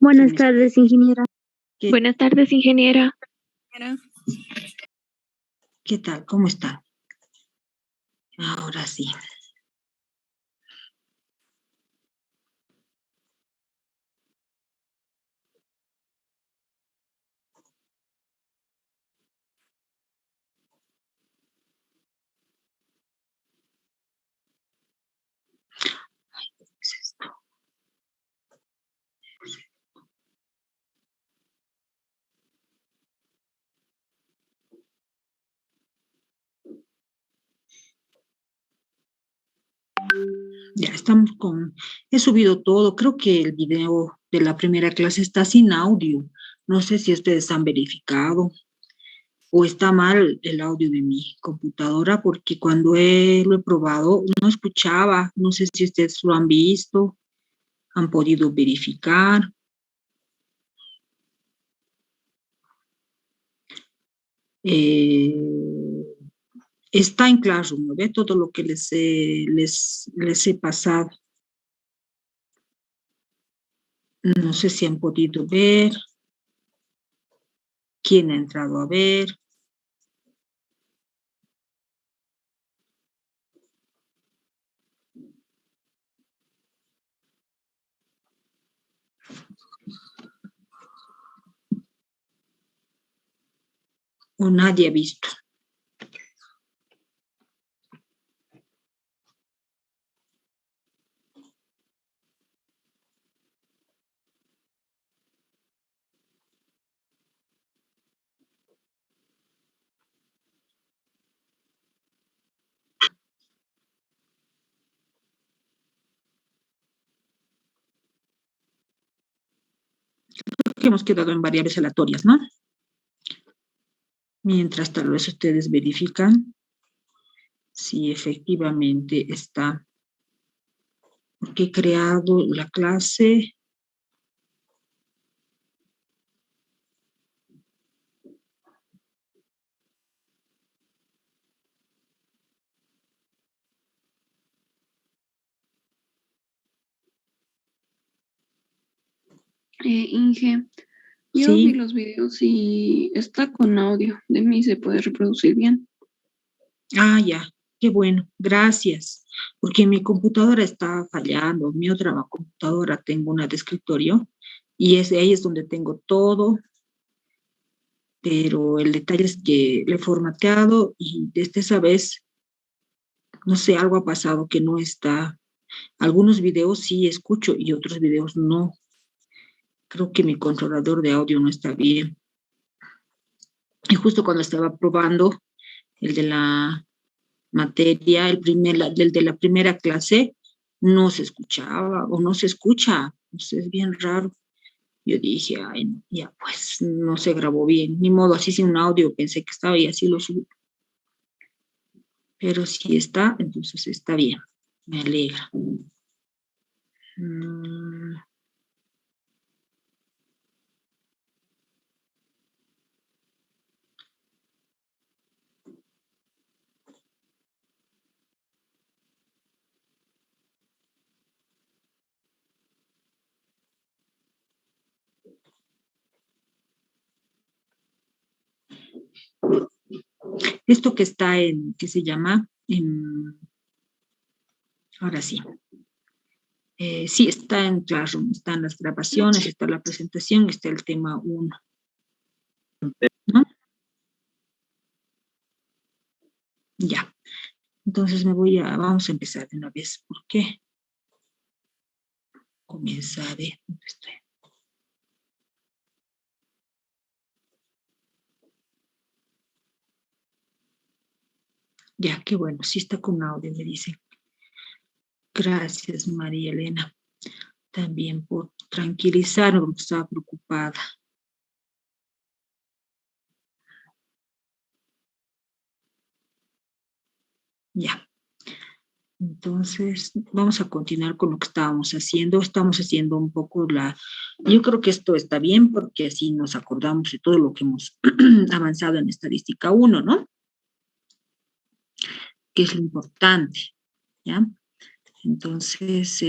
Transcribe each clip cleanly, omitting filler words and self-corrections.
Buenas tardes, ingeniera. Buenas tardes, ingeniera. ¿Qué tal? ¿Cómo está? Ahora sí. Ay, ¿qué es esto? Ya estamos con... He subido todo. Creo que el video de la primera clase está sin audio. No sé si ustedes han verificado o está mal el audio de mi computadora, porque cuando lo he probado no escuchaba. No sé si ustedes lo han visto, han podido verificar. Está en Classroom, ¿no ve? Todo lo que les he pasado. No sé si han podido ver. ¿Quién ha entrado a ver? O nadie ha visto. Creo que hemos quedado en variables aleatorias, ¿no? Mientras tal vez ustedes verifican si efectivamente está. Porque he creado la clase. Inge, yo Sí. vi los videos y está con audio. De mí se puede reproducir bien. Ah, ya. Qué bueno. Gracias. Porque mi computadora está fallando. Mi otra computadora tengo una de escritorio y ahí es donde tengo todo. Pero el detalle es que le he formateado y desde esa vez, no sé, algo ha pasado que no está. Algunos videos sí escucho y otros videos no. Creo que mi controlador de audio no está bien. Y justo cuando estaba probando el de la materia, el de la primera clase, no se escuchaba o no se escucha. Entonces es bien raro. Yo dije, ay, no, ya pues no se grabó bien. Ni modo, así sin un audio pensé que estaba y así lo subí. Pero si está, entonces está bien. Me alegra. Esto que está ¿qué se llama? Ahora sí. Sí, está en Classroom, están las grabaciones, está la presentación, está el tema 1. ¿No? Ya. Entonces vamos a empezar de una vez. ¿Por qué? Comienza a ver dónde estoy. Ya, qué bueno. Sí está con audio, me dicen. Gracias, María Elena. También por tranquilizarme, porque estaba preocupada. Ya. Entonces, vamos a continuar con lo que estábamos haciendo. Estamos haciendo un poco Yo creo que esto está bien porque así nos acordamos de todo lo que hemos avanzado en estadística 1, ¿no? Que es lo importante, ¿ya? Entonces,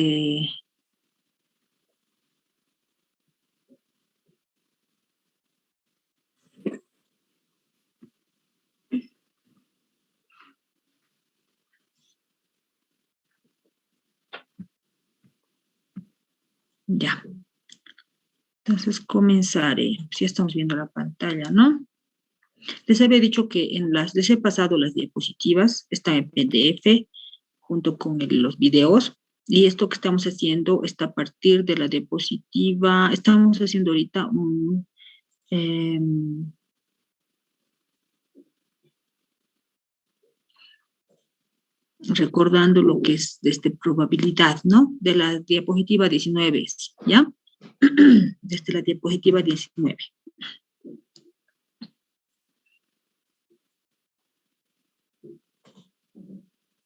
Ya. Entonces comenzaré. Si estamos viendo la pantalla, ¿no? Les había dicho que les he pasado las diapositivas, está en PDF, junto con los videos. Y esto que estamos haciendo está a partir de la diapositiva. Estamos haciendo ahorita recordando lo que es probabilidad, ¿no? De la diapositiva 19, ¿ya? Desde la diapositiva 19.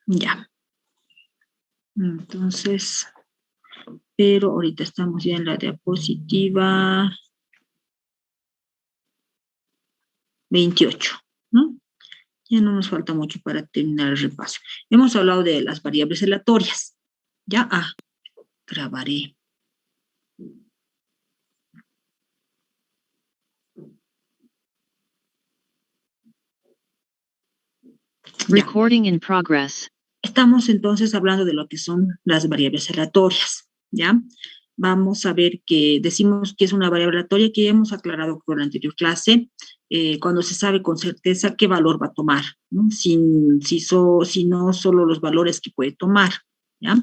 Ya. Entonces, pero ahorita estamos ya en la diapositiva 28, ¿no? Ya no nos falta mucho para terminar el repaso. Hemos hablado de las variables aleatorias. Ya, grabaré. Recording in progress. Estamos entonces hablando de lo que son las variables aleatorias, ¿ya? Vamos a ver que decimos que es una variable aleatoria que ya hemos aclarado con la anterior clase, cuando se sabe con certeza qué valor va a tomar, ¿no? Si no solo los valores que puede tomar, ¿ya?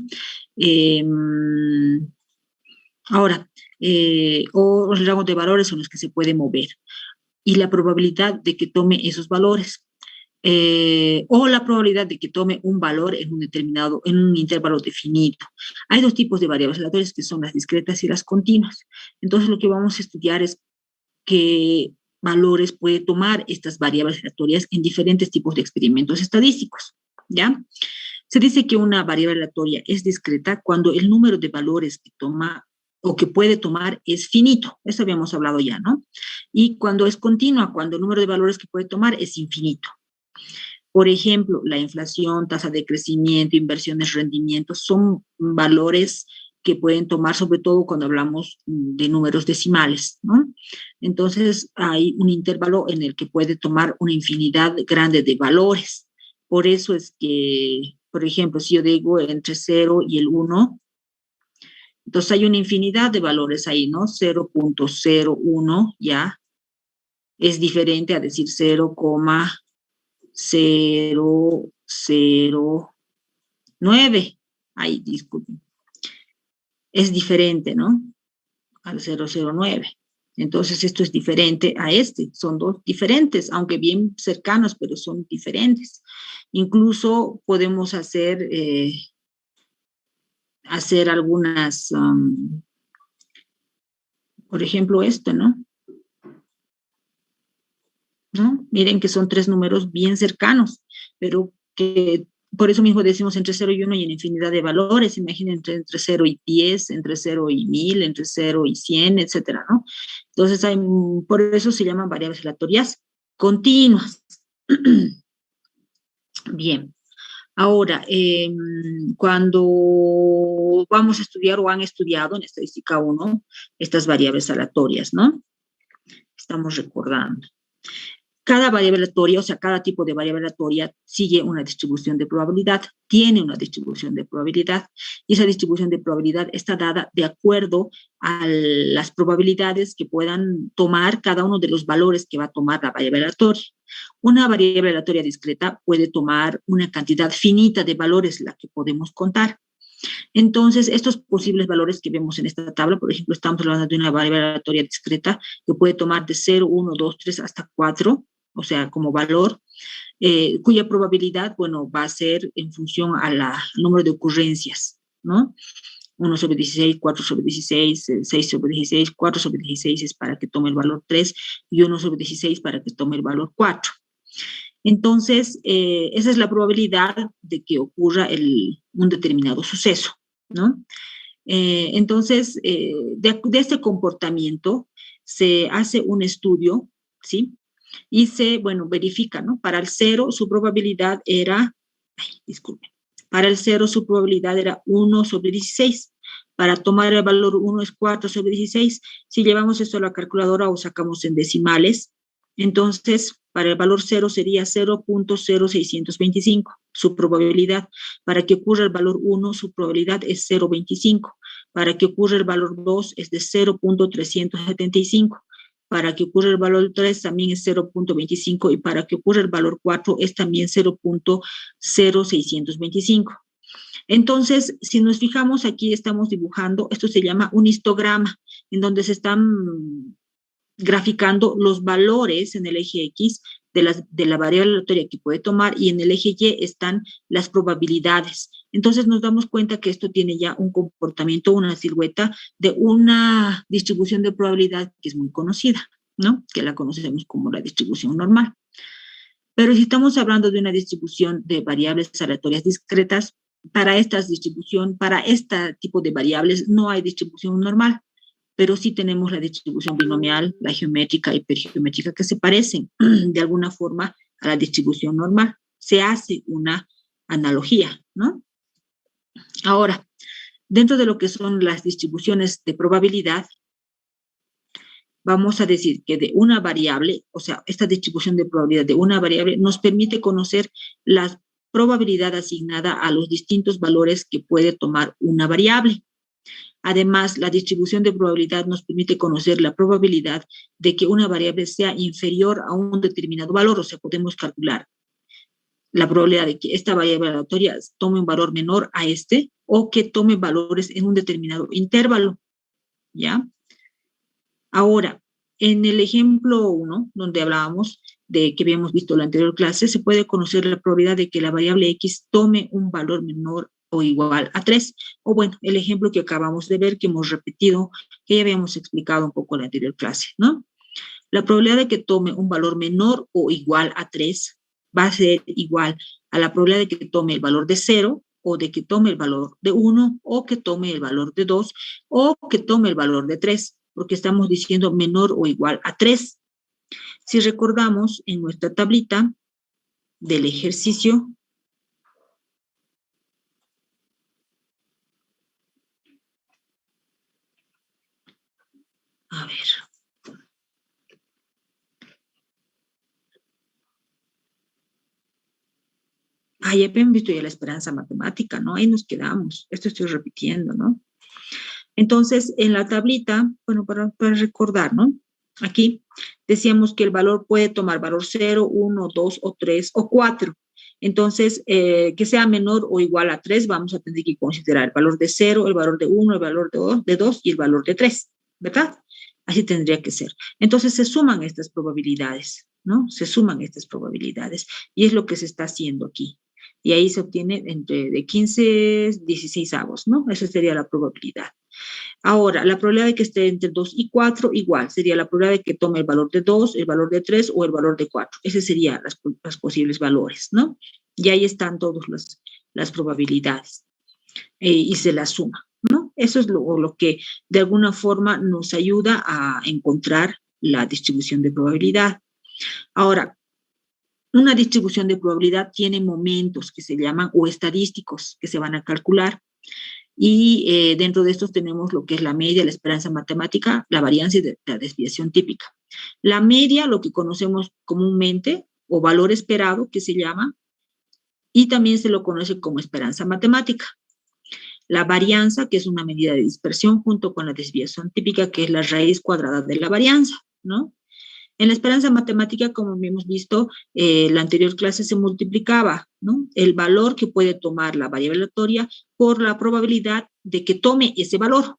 Ahora, o los rangos de valores son los que se puede mover y la probabilidad de que tome esos valores. O la probabilidad de que tome un valor en un intervalo definido. Hay dos tipos de variables aleatorias que son las discretas y las continuas. Entonces lo que vamos a estudiar es qué valores puede tomar estas variables aleatorias en diferentes tipos de experimentos estadísticos, ¿ya? Se dice que una variable aleatoria es discreta cuando el número de valores que toma o que puede tomar es finito. Eso habíamos hablado ya, ¿no? Y cuando es continua, cuando el número de valores que puede tomar es infinito. Por ejemplo, la inflación, tasa de crecimiento, inversiones, rendimientos, son valores que pueden tomar, sobre todo cuando hablamos de números decimales, ¿no? Entonces, hay un intervalo en el que puede tomar una infinidad grande de valores. Por eso es que, por ejemplo, si yo digo entre 0 y el 1, entonces hay una infinidad de valores ahí, ¿no? 0.01 ya es diferente a decir 0,009. Ay, disculpen. Es diferente, ¿no? Al 009. Entonces, esto es diferente a este. Son dos diferentes, aunque bien cercanos, pero son diferentes. Incluso podemos hacer algunas, por ejemplo, esto, ¿no? Miren que son tres números bien cercanos, pero que por eso mismo decimos entre 0 y 1 y en infinidad de valores. Imaginen entre 0 y 10, entre 0 y 1000, entre 0 y 100, etcétera, ¿no? Entonces, por eso se llaman variables aleatorias continuas. Bien. Ahora, cuando vamos a estudiar o han estudiado en estadística 1 estas variables aleatorias, ¿no? Estamos recordando. Cada variable aleatoria, o sea, cada tipo de variable aleatoria sigue una distribución de probabilidad, tiene una distribución de probabilidad, y esa distribución de probabilidad está dada de acuerdo a las probabilidades que puedan tomar cada uno de los valores que va a tomar la variable aleatoria. Una variable aleatoria discreta puede tomar una cantidad finita de valores, la que podemos contar. Entonces, estos posibles valores que vemos en esta tabla, por ejemplo, estamos hablando de una variable aleatoria discreta que puede tomar de 0, 1, 2, 3 hasta 4, o sea, como valor, cuya probabilidad, bueno, va a ser en función al número de ocurrencias, ¿no? 1 sobre 16, 4 sobre 16, 6 sobre 16, 4 sobre 16 es para que tome el valor 3 y 1 sobre 16 para que tome el valor 4. Entonces, esa es la probabilidad de que ocurra un determinado suceso, ¿no? Entonces, de este comportamiento se hace un estudio, ¿sí? Y se, bueno, verifica, ¿no? Para el 0 su probabilidad era, para el 0 su probabilidad era 1 sobre 16. Para tomar el valor 1 es 4 sobre 16. Si llevamos esto a la calculadora o sacamos en decimales, entonces para el valor 0 sería 0.0625, su probabilidad. Para que ocurra el valor 1, su probabilidad es 0.25. Para que ocurra el valor 2 es de 0.375. Para que ocurra el valor 3 también es 0.25 y para que ocurra el valor 4 es también 0.0625. Entonces, si nos fijamos aquí, estamos dibujando, esto se llama un histograma, en donde se están graficando los valores en el eje X de la variable aleatoria que puede tomar y en el eje Y están las probabilidades. Entonces nos damos cuenta que esto tiene ya un comportamiento, una silueta de una distribución de probabilidad que es muy conocida, ¿no? Que la conocemos como la distribución normal. Pero si estamos hablando de una distribución de variables aleatorias discretas, para esta distribución, para este tipo de variables no hay distribución normal, pero sí tenemos la distribución binomial, la geométrica y hipergeométrica que se parecen de alguna forma a la distribución normal. Se hace una analogía, ¿no? Ahora, dentro de lo que son las distribuciones de probabilidad, vamos a decir que de una variable, o sea, esta distribución de probabilidad de una variable nos permite conocer la probabilidad asignada a los distintos valores que puede tomar una variable. Además, la distribución de probabilidad nos permite conocer la probabilidad de que una variable sea inferior a un determinado valor, o sea, podemos calcular la probabilidad de que esta variable aleatoria tome un valor menor a este o que tome valores en un determinado intervalo, ¿ya? Ahora, en el ejemplo 1, donde hablábamos de que habíamos visto en la anterior clase, se puede conocer la probabilidad de que la variable X tome un valor menor o igual a 3. O bueno, el ejemplo que acabamos de ver, que hemos repetido, que ya habíamos explicado un poco en la anterior clase, ¿no? La probabilidad de que tome un valor menor o igual a 3 va a ser igual a la probabilidad de que tome el valor de 0 o de que tome el valor de 1 o que tome el valor de 2 o que tome el valor de 3, porque estamos diciendo menor o igual a 3. Si recordamos en nuestra tablita del ejercicio, a ver. Ya habían visto ya la esperanza matemática, ¿no? Ahí nos quedamos. Esto estoy repitiendo, ¿no? Entonces, en la tablita, bueno, para recordar, ¿no? Aquí decíamos que el valor puede tomar valor 0, 1, 2 o 3 o 4. Entonces, que sea menor o igual a 3, vamos a tener que considerar el valor de 0, el valor de 1, el valor de 2 y el valor de 3, ¿verdad? Así tendría que ser. Entonces, se suman estas probabilidades, ¿no? Se suman estas probabilidades y es lo que se está haciendo aquí. Y ahí se obtiene entre de 15 16 avos, ¿no? Esa sería la probabilidad. Ahora, la probabilidad de que esté entre 2 y 4, igual, sería la probabilidad de que tome el valor de 2, el valor de 3 o el valor de 4. Ese serían los posibles valores, ¿no? Y ahí están todas las probabilidades y se las suma, ¿no? Eso es lo que de alguna forma nos ayuda a encontrar la distribución de probabilidad. Ahora, una distribución de probabilidad tiene momentos que se llaman o estadísticos que se van a calcular. Y dentro de estos tenemos lo que es la media, la esperanza matemática, la varianza y la desviación típica. La media, lo que conocemos comúnmente, o valor esperado, que se llama, y también se lo conoce como esperanza matemática. La varianza, que es una medida de dispersión, junto con la desviación típica, que es la raíz cuadrada de la varianza, ¿no? En la esperanza matemática, como hemos visto, la anterior clase se multiplicaba, ¿no? El valor que puede tomar la variable aleatoria por la probabilidad de que tome ese valor,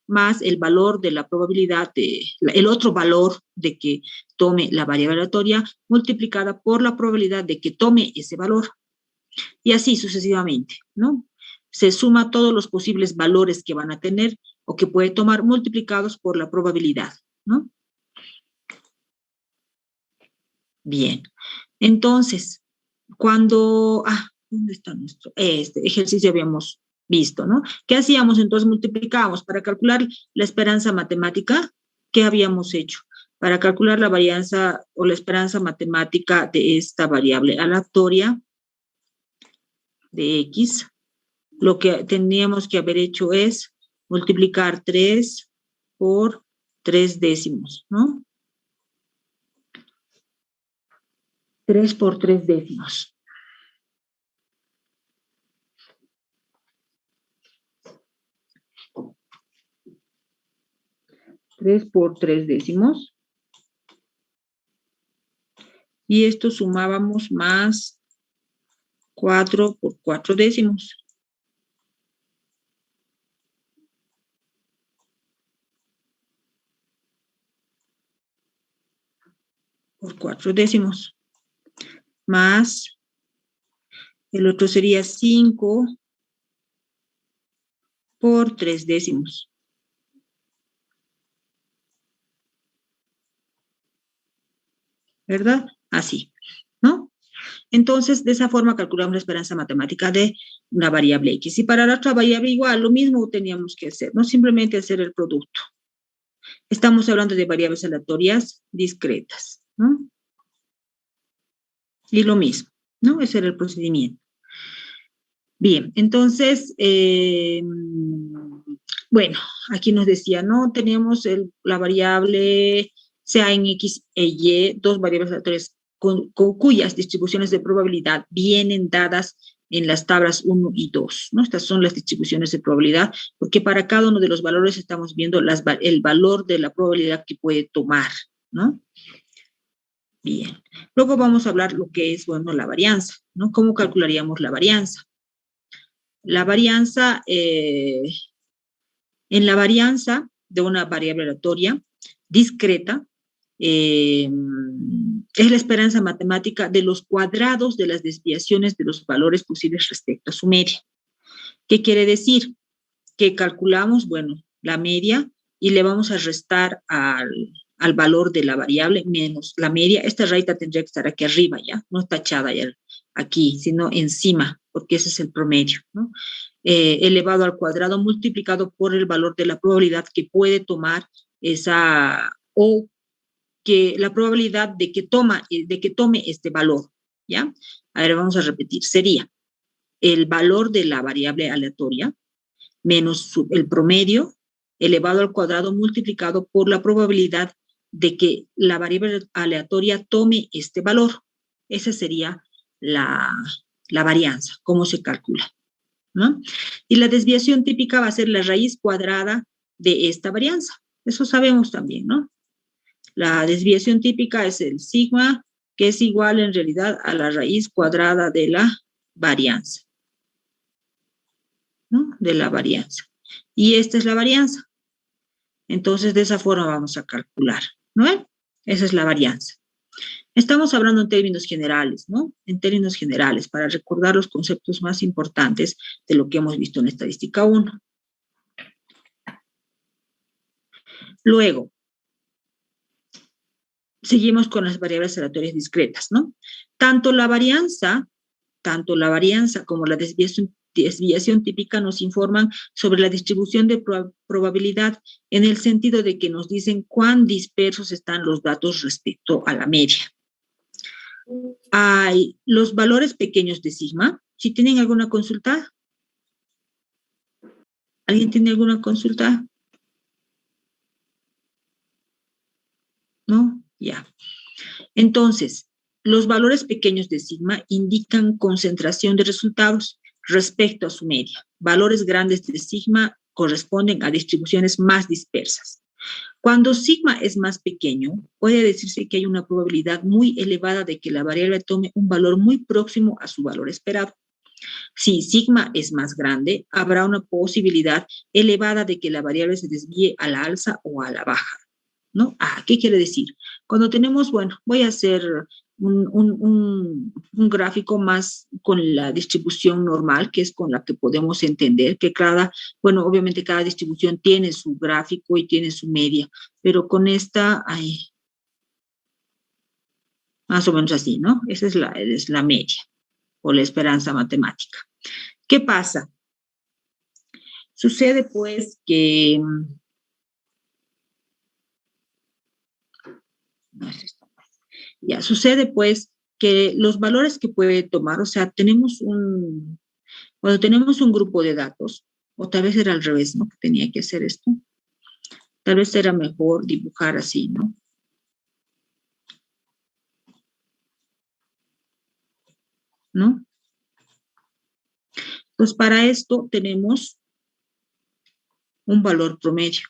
más el valor de la probabilidad, el otro valor de que tome la variable aleatoria multiplicada por la probabilidad de que tome ese valor. Y así sucesivamente, ¿no? Se suma todos los posibles valores que van a tener o que puede tomar multiplicados por la probabilidad, ¿no? Bien, entonces, cuando, ¿dónde está nuestro? Este ejercicio habíamos visto, ¿no? ¿Qué hacíamos? Entonces multiplicábamos para calcular la esperanza matemática. ¿Qué habíamos hecho? Para calcular la varianza o la esperanza matemática de esta variable aleatoria de X, lo que teníamos que haber hecho es multiplicar 3 por 3 décimos, ¿no? 3 por 3 décimos. 3 por 3 décimos. Y esto sumábamos más 4 por 4 décimos. Por 4 décimos. Más, el otro sería 5 por 3 décimos. ¿Verdad? Así, ¿no? Entonces, de esa forma calculamos la esperanza matemática de una variable X. Y para la otra variable igual, lo mismo teníamos que hacer, no simplemente hacer el producto. Estamos hablando de variables aleatorias discretas, ¿no? Y lo mismo, ¿no? Ese era el procedimiento. Bien, entonces, bueno, aquí nos decía, ¿no? Tenemos la variable sea en X e Y, dos variables aleatorias con cuyas distribuciones de probabilidad vienen dadas en las tablas 1 y 2, ¿no? Estas son las distribuciones de probabilidad, porque para cada uno de los valores estamos viendo el valor de la probabilidad que puede tomar, ¿no? Bien. Luego vamos a hablar lo que es, bueno, la varianza, ¿no? ¿Cómo calcularíamos la varianza? La varianza, en la varianza de una variable aleatoria discreta, es la esperanza matemática de los cuadrados de las desviaciones de los valores posibles respecto a su media. ¿Qué quiere decir? Que calculamos, bueno, la media y le vamos a restar al valor de la variable menos la media. Esta rayita tendría que estar aquí arriba ya, no tachada ya aquí, sino encima, porque ese es el promedio, ¿no? Elevado al cuadrado multiplicado por el valor de la probabilidad que puede tomar esa, o que la probabilidad de que tome este valor, ¿ya? A ver, vamos a repetir, sería el valor de la variable aleatoria menos el promedio elevado al cuadrado multiplicado por la probabilidad de que la variable aleatoria tome este valor. Esa sería la varianza, cómo se calcula, ¿no? Y la desviación típica va a ser la raíz cuadrada de esta varianza. Eso sabemos también, ¿no? La desviación típica es el sigma, que es igual en realidad a la raíz cuadrada de la varianza, ¿no? De la varianza. Y esta es la varianza. Entonces, de esa forma vamos a calcular, ¿no? Esa es la varianza. Estamos hablando en términos generales, ¿no? En términos generales, para recordar los conceptos más importantes de lo que hemos visto en estadística 1. Luego, seguimos con las variables aleatorias discretas, ¿no? Tanto la varianza como la desviación típica nos informan sobre la distribución de probabilidad en el sentido de que nos dicen cuán dispersos están los datos respecto a la media. Hay los valores pequeños de sigma. Si tienen alguna consulta. ¿Alguien tiene alguna consulta? ¿No? Ya. Entonces, los valores pequeños de sigma indican concentración de resultados respecto a su media. Valores grandes de sigma corresponden a distribuciones más dispersas. Cuando sigma es más pequeño, puede decirse que hay una probabilidad muy elevada de que la variable tome un valor muy próximo a su valor esperado. Si sigma es más grande, habrá una posibilidad elevada de que la variable se desvíe a la alza o a la baja, ¿no? ¿Qué quiere decir? Cuando tenemos, bueno, voy a hacer un gráfico más con la distribución normal, que es con la que podemos entender que bueno, obviamente cada distribución tiene su gráfico y tiene su media, pero con esta, más o menos así, ¿no? Esa es la media o la esperanza matemática. ¿Qué pasa? Sucede pues que sucede pues que los valores que puede tomar, o sea, cuando tenemos un grupo de datos, o tal vez era al revés, ¿no? Que tenía que hacer esto. Tal vez era mejor dibujar así, ¿no? ¿No? Pues para esto tenemos un valor promedio.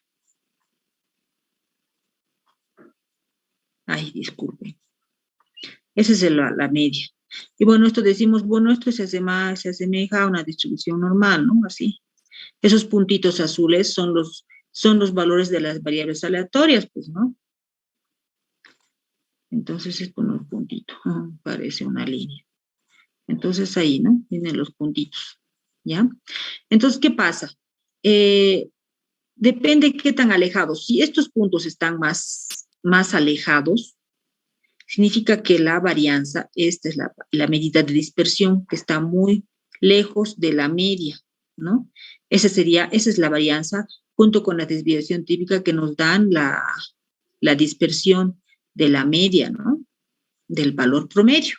Ay, disculpen. Esa es la media. Y bueno, esto decimos, bueno, esto se asemeja a una distribución normal, ¿no? Así. Esos puntitos azules son los valores de las variables aleatorias, pues, ¿no? Entonces es con los puntitos. Parece una línea. Entonces ahí, ¿no? Tienen los puntitos, ¿ya? Entonces, ¿qué pasa? Depende qué tan alejados. Si estos puntos están más alejados, significa que la varianza, esta es la medida de dispersión, que está muy lejos de la media, ¿no? Esa es la varianza, junto con la desviación típica que nos dan la dispersión de la media, ¿no? Del valor promedio.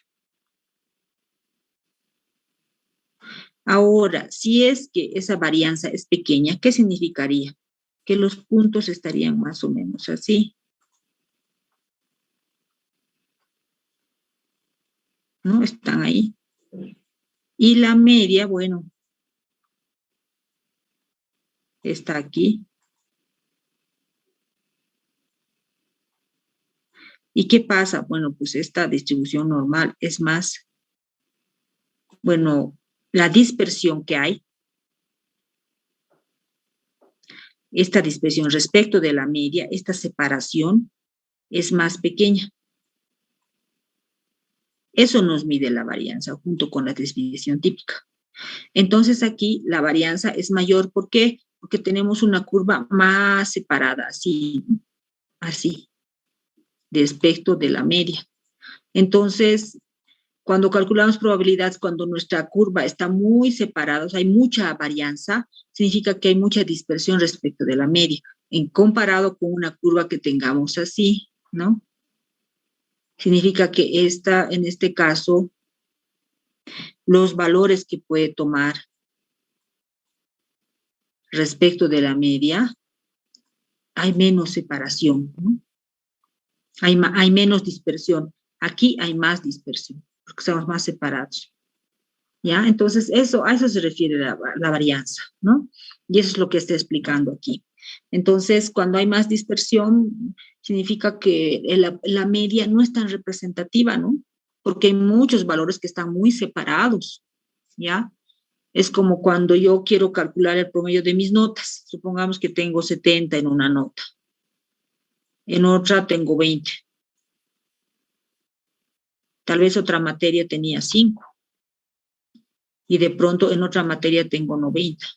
Ahora, si es que esa varianza es pequeña, ¿qué significaría? Que los puntos estarían más o menos así, ¿no? Están ahí. Y la media, bueno, está aquí. ¿Y qué pasa? Bueno, pues esta distribución normal es más, bueno, la dispersión que hay, esta dispersión respecto de la media, esta separación es más pequeña. Eso nos mide la varianza junto con la desviación típica. Entonces aquí la varianza es mayor. ¿Por qué? Porque tenemos una curva más separada, así, respecto de la media. Entonces, cuando calculamos probabilidades, cuando nuestra curva está muy separada, o sea, hay mucha varianza, significa que hay mucha dispersión respecto de la media, en comparado con una curva que tengamos así, ¿no? Significa que en este caso, los valores que puede tomar respecto de la media, hay menos separación, ¿no? Hay menos dispersión. Aquí hay más dispersión, porque estamos más separados. ¿Ya? Entonces, a eso se refiere la varianza, ¿no? Y eso es lo que está explicando aquí. Entonces, cuando hay más dispersión, significa que la media no es tan representativa, ¿no? Porque hay muchos valores que están muy separados, ¿ya? Es como cuando yo quiero calcular el promedio de mis notas. Supongamos que tengo 70 en una nota. En otra tengo 20. Tal vez otra materia tenía 5. Y de pronto en otra materia tengo 90.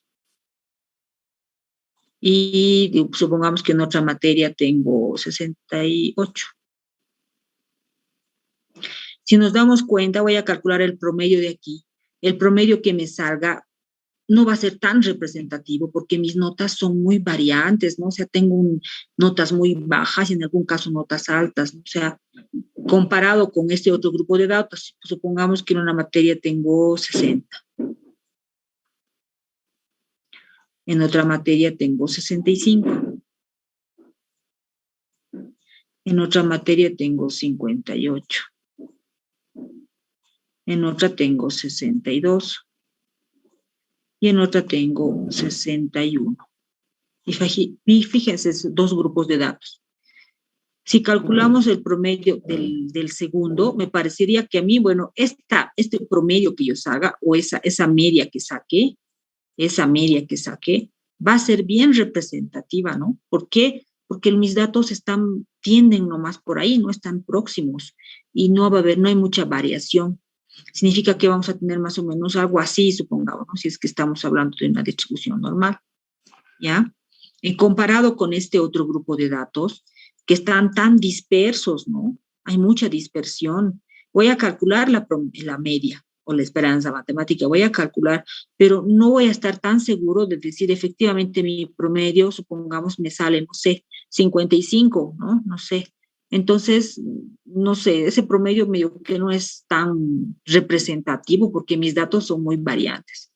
Y supongamos que en otra materia tengo 68. Si nos damos cuenta, voy a calcular el promedio de aquí. El promedio que me salga no va a ser tan representativo porque mis notas son muy variantes, ¿no? O sea, tengo notas muy bajas y en algún caso notas altas, ¿no? O sea, comparado con este otro grupo de datos, supongamos que en una materia tengo 60. En otra materia tengo 65. En otra materia tengo 58. En otra tengo 62. Y en otra tengo 61. Y fíjense, dos grupos de datos. Si calculamos el promedio del segundo, me parecería que a mí, bueno, este promedio que yo saque, o esa media que saqué, va a ser bien representativa, ¿no? ¿Por qué? Porque mis datos tienden nomás por ahí, no están próximos, y no hay mucha variación. Significa que vamos a tener más o menos algo así, supongamos, ¿no? Si es que estamos hablando de una distribución normal, ¿ya? Comparado con este otro grupo de datos, que están tan dispersos, ¿no? Hay mucha dispersión. Voy a calcular la media o la esperanza matemática, voy a calcular, pero no voy a estar tan seguro de decir efectivamente mi promedio, supongamos, me sale, no sé, 55, ¿no? No sé. Entonces, no sé, ese promedio medio que no es tan representativo porque mis datos son muy variantes,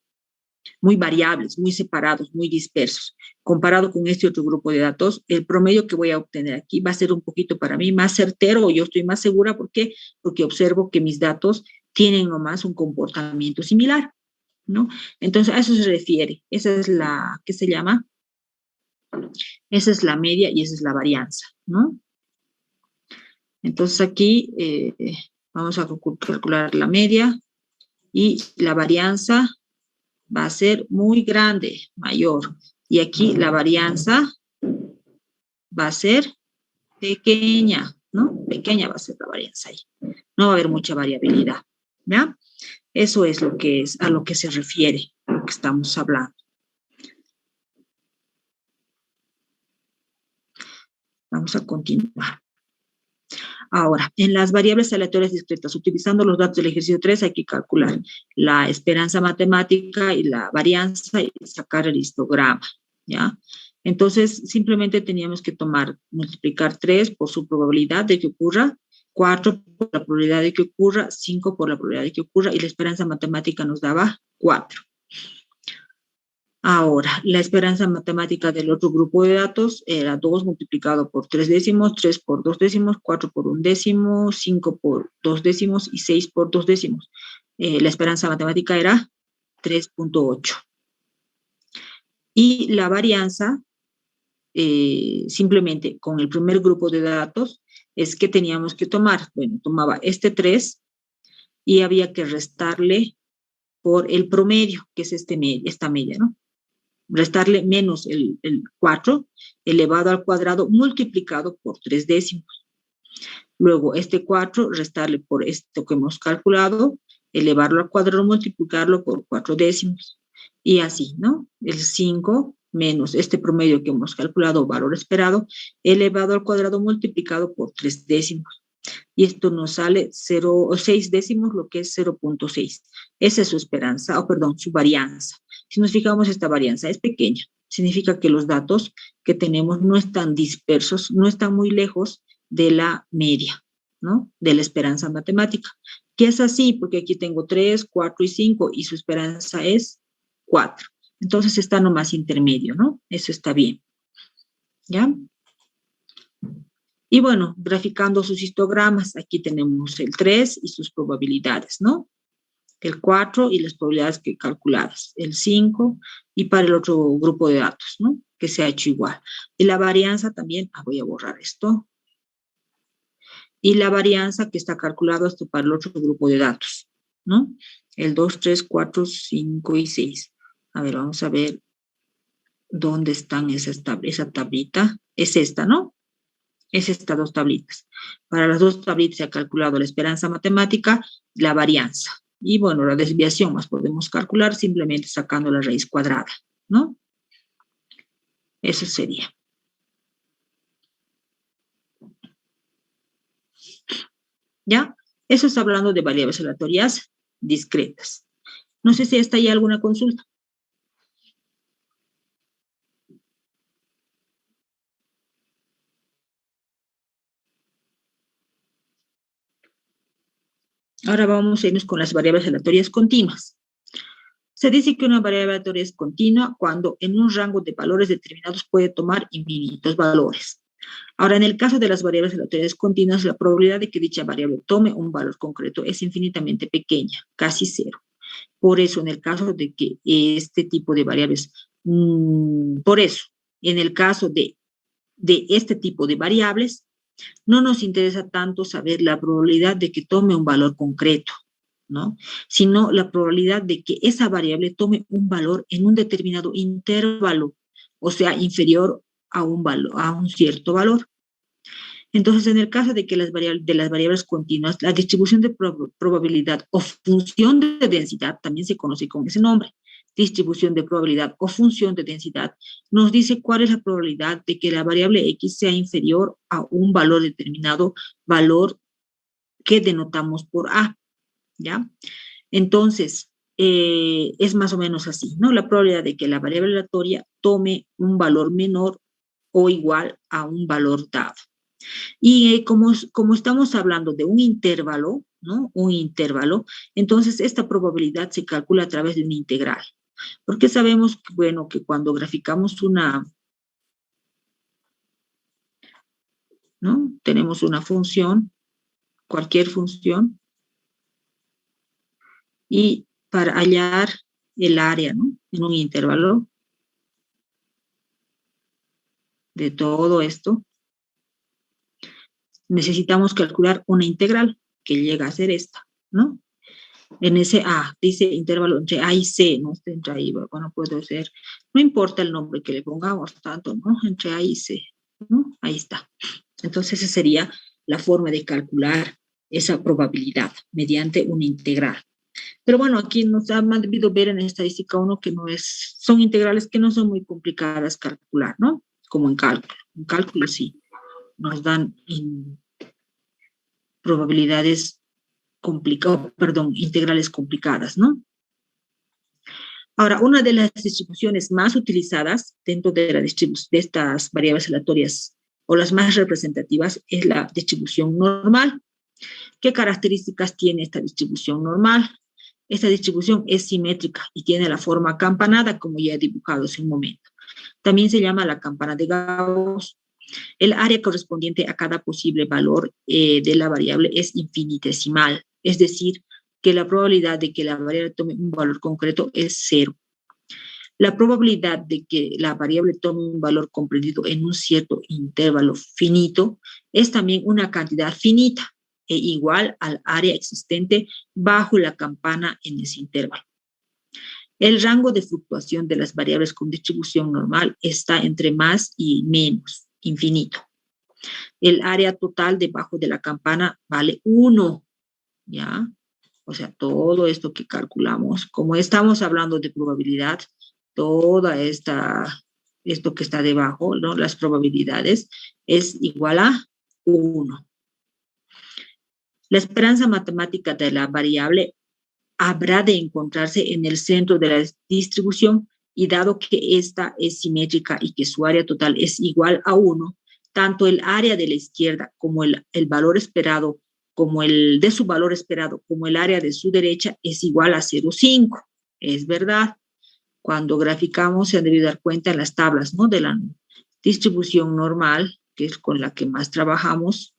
muy variables, muy separados, muy dispersos. Comparado con este otro grupo de datos, el promedio que voy a obtener aquí va a ser un poquito para mí más certero, yo estoy más segura. ¿Por qué? Porque observo que mis datos tienen nomás un comportamiento similar, ¿no? Entonces, a eso se refiere. Esa es ¿qué se llama? Esa es la media y esa es la varianza, ¿no? Entonces aquí vamos a calcular la media y la varianza va a ser muy grande, mayor. Y aquí la varianza va a ser pequeña, ¿no? Pequeña va a ser la varianza ahí. No va a haber mucha variabilidad, ¿ya? Eso es a lo que se refiere, lo que estamos hablando. Vamos a continuar. Ahora, en las variables aleatorias discretas, utilizando los datos del ejercicio 3, hay que calcular la esperanza matemática y la varianza y sacar el histograma, ¿ya? Entonces, simplemente teníamos que multiplicar 3 por su probabilidad de que ocurra, 4 por la probabilidad de que ocurra, 5 por la probabilidad de que ocurra, y la esperanza matemática nos daba 4. Ahora, la esperanza matemática del otro grupo de datos era 2 multiplicado por 3 décimos, 3 por 2 décimos, 4 por 1 décimo, 5 por 2 décimos y 6 por 2 décimos. La esperanza matemática era 3.8. Y la varianza, simplemente con el primer grupo de datos, es que teníamos que tomar, bueno, tomaba este 3 y había que restarle por el promedio, que es esta media, ¿no? Restarle menos el 4 elevado al cuadrado multiplicado por 3 décimos. Luego, este 4 restarle por esto que hemos calculado, elevarlo al cuadrado, multiplicarlo por 4 décimos. Y así, ¿no? El 5 menos este promedio que hemos calculado, valor esperado, elevado al cuadrado multiplicado por 3 décimos. Y esto nos sale 6 décimos, lo que es 0.6. Esa es su esperanza, su varianza. Si nos fijamos, esta varianza es pequeña. Significa que los datos que tenemos no están dispersos, no están muy lejos de la media, ¿no? De la esperanza matemática. Que es así, porque aquí tengo 3, 4 y 5, y su esperanza es 4. Entonces está nomás intermedio, ¿no? Eso está bien. ¿Ya? Y bueno, graficando sus histogramas, aquí tenemos el 3 y sus probabilidades, ¿no? El 4 y las probabilidades calculadas, el 5 y para el otro grupo de datos, ¿no? Que se ha hecho igual. Y la varianza también, voy a borrar esto. Y la varianza que está calculada esto para el otro grupo de datos, ¿no? El 2, 3, 4, 5 y 6. A ver, vamos a ver dónde están esa tablita. Es esta, ¿no? Es estas dos tablitas. Para las dos tablitas se ha calculado la esperanza matemática, la varianza. Y bueno, la desviación más podemos calcular simplemente sacando la raíz cuadrada, ¿no? Eso sería. ¿Ya? Eso está hablando de variables aleatorias discretas. No sé si está ahí alguna consulta. Ahora vamos a irnos con las variables aleatorias continuas. Se dice que una variable aleatoria es continua cuando en un rango de valores determinados puede tomar infinitos valores. Ahora, en el caso de las variables aleatorias continuas, la probabilidad de que dicha variable tome un valor concreto es infinitamente pequeña, casi cero. Por eso, en el caso de que este tipo de variables, por eso, en el caso de este tipo de variables, no nos interesa tanto saber la probabilidad de que tome un valor concreto, ¿no? Sino la probabilidad de que esa variable tome un valor en un determinado intervalo, o sea, inferior a un cierto valor. Entonces, en el caso de que las variables continuas, la distribución de probabilidad o función de densidad, también se conoce con ese nombre, distribución de probabilidad o función de densidad, nos dice cuál es la probabilidad de que la variable X sea inferior a un valor determinado, valor que denotamos por A, ¿ya? Entonces, es más o menos así, ¿no? La probabilidad de que la variable aleatoria tome un valor menor o igual a un valor dado. Y como estamos hablando de un intervalo, ¿no? Un intervalo, entonces esta probabilidad se calcula a través de una integral. Porque sabemos, bueno, que cuando graficamos ¿no? Tenemos una función, cualquier función, y para hallar el área, ¿no? En un intervalo de todo esto, necesitamos calcular una integral que llega a ser esta, ¿no? En ese A, dice intervalo entre A y C, ¿no? Entre ahí, bueno, puede ser, no importa el nombre que le pongamos tanto, ¿no? Entre A y C, ¿no? Ahí está. Entonces, esa sería la forma de calcular esa probabilidad mediante una integral. Pero bueno, aquí nos ha debido ver en estadística 1 que no es, son integrales que no son muy complicadas calcular, ¿no? Como en cálculo. En cálculo sí, nos dan probabilidades complicadas, perdón, integrales complicadas, ¿no? Ahora, una de las distribuciones más utilizadas dentro de la distribución de estas variables aleatorias o las más representativas es la distribución normal. ¿Qué características tiene esta distribución normal? Esta distribución es simétrica y tiene la forma acampanada, como ya he dibujado hace un momento. También se llama la campana de Gauss. El área correspondiente a cada posible valor de la variable es infinitesimal, es decir, que la probabilidad de que la variable tome un valor concreto es 0. La probabilidad de que la variable tome un valor comprendido en un cierto intervalo finito es también una cantidad finita e igual al área existente bajo la campana en ese intervalo. El rango de fluctuación de las variables con distribución normal está entre más y menos, infinito. El área total debajo de la campana vale 1, ¿ya? O sea, todo esto que calculamos, como estamos hablando de probabilidad, toda esto que está debajo, ¿no? Las probabilidades, es igual a 1. La esperanza matemática de la variable habrá de encontrarse en el centro de la distribución y dado que esta es simétrica y que su área total es igual a 1, tanto el área de la izquierda como el valor esperado, como el de su valor esperado, como el área de su derecha es igual a 0,5. Es verdad. Cuando graficamos se han debido dar cuenta en las tablas, ¿no? De la distribución normal, que es con la que más trabajamos.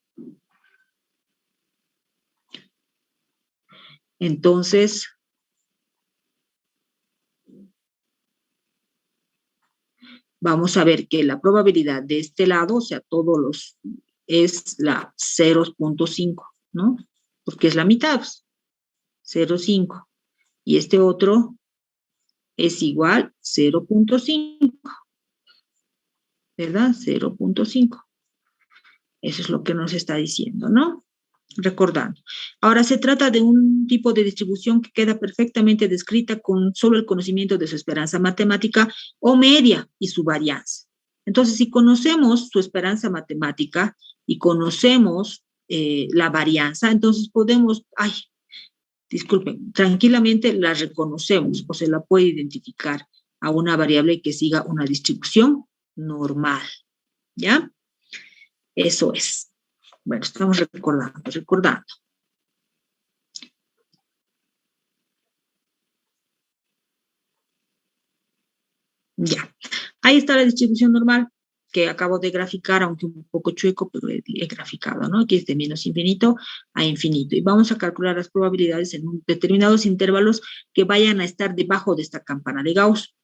Entonces, vamos a ver que la probabilidad de este lado, o sea, todos los, es la 0,5, ¿no? Porque es la mitad, 0,5. Y este otro es igual 0,5, ¿verdad? 0,5. Eso es lo que nos está diciendo, ¿no? Recordando. Ahora se trata de un tipo de distribución que queda perfectamente descrita con solo el conocimiento de su esperanza matemática o media y su varianza. Entonces, si conocemos su esperanza matemática y conocemos la varianza, entonces podemos, disculpen, tranquilamente la reconocemos o se la puede identificar a una variable que siga una distribución normal, ¿ya? Eso es. Bueno, estamos recordando. Ya. Ahí está la distribución normal que acabo de graficar, aunque un poco chueco, pero he graficado, ¿no? Aquí es de menos infinito a infinito. Y vamos a calcular las probabilidades en determinados intervalos que vayan a estar debajo de esta campana de Gauss.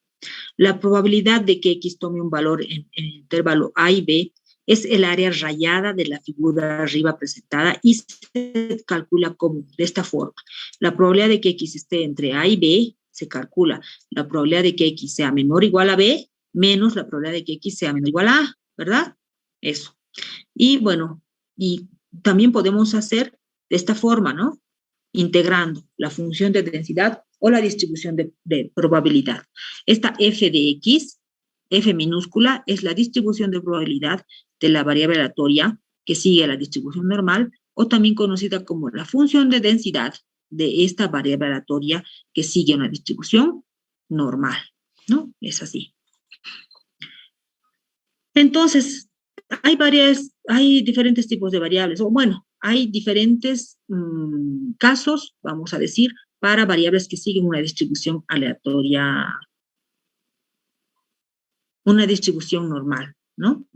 La probabilidad de que X tome un valor en el intervalo A y B es el área rayada de la figura arriba presentada y se calcula como de esta forma. La probabilidad de que X esté entre A y B se calcula. La probabilidad de que X sea menor o igual a B menos la probabilidad de que X sea menor o igual a A, ¿verdad? Eso. Y bueno, y también podemos hacer de esta forma, ¿no? Integrando la función de densidad o la distribución de probabilidad. Esta f de x, f minúscula, es la distribución de probabilidad de la variable aleatoria que sigue a la distribución normal o también conocida como la función de densidad de esta variable aleatoria que sigue una distribución normal, ¿no? Es así. Entonces, hay diferentes tipos de variables, o bueno, hay diferentes casos, vamos a decir, para variables que siguen una distribución aleatoria, una distribución normal, ¿no?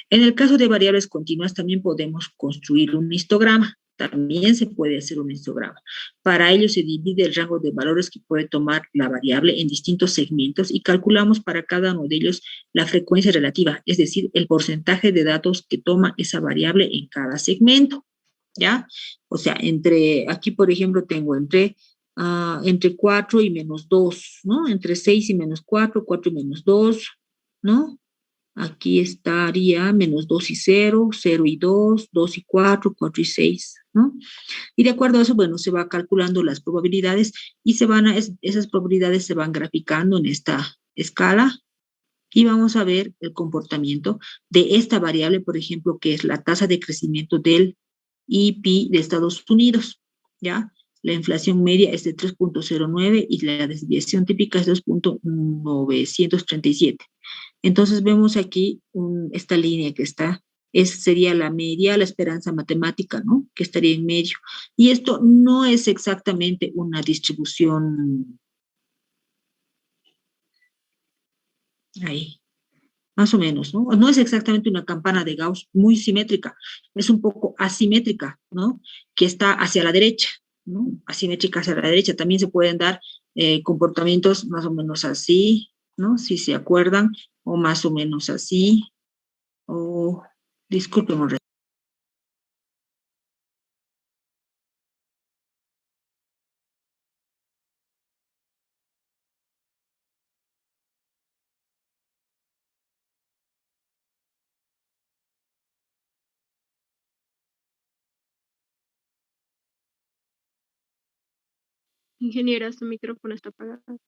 En el caso de variables continuas también podemos construir un histograma, también se puede hacer un histograma. Para ello se divide el rango de valores que puede tomar la variable en distintos segmentos y calculamos para cada uno de ellos la frecuencia relativa, es decir, el porcentaje de datos que toma esa variable en cada segmento, ¿ya? O sea, aquí por ejemplo tengo entre 4 y menos 2, ¿no? Entre 6 y menos 4, 4 y menos 2, ¿no? Aquí estaría menos 2 y 0, 0 y 2, 2 y 4, 4 y 6, ¿no? Y de acuerdo a eso, bueno, se va calculando las probabilidades y esas probabilidades se van graficando en esta escala y vamos a ver el comportamiento de esta variable, por ejemplo, que es la tasa de crecimiento del IPI de Estados Unidos, ¿ya? La inflación media es de 3.09 y la desviación típica es 2.937. Entonces vemos aquí esta línea que sería la media, la esperanza matemática, ¿no? Que estaría en medio. Y esto no es exactamente una distribución ahí, más o menos, ¿no? No es exactamente una campana de Gauss muy simétrica, es un poco asimétrica, ¿no? Que está hacia la derecha, ¿no? Asimétrica hacia la derecha. También se pueden dar comportamientos más o menos así, ¿no? Si se acuerdan, o más o menos así, o disculpen. Ingeniera, su micrófono está apagado.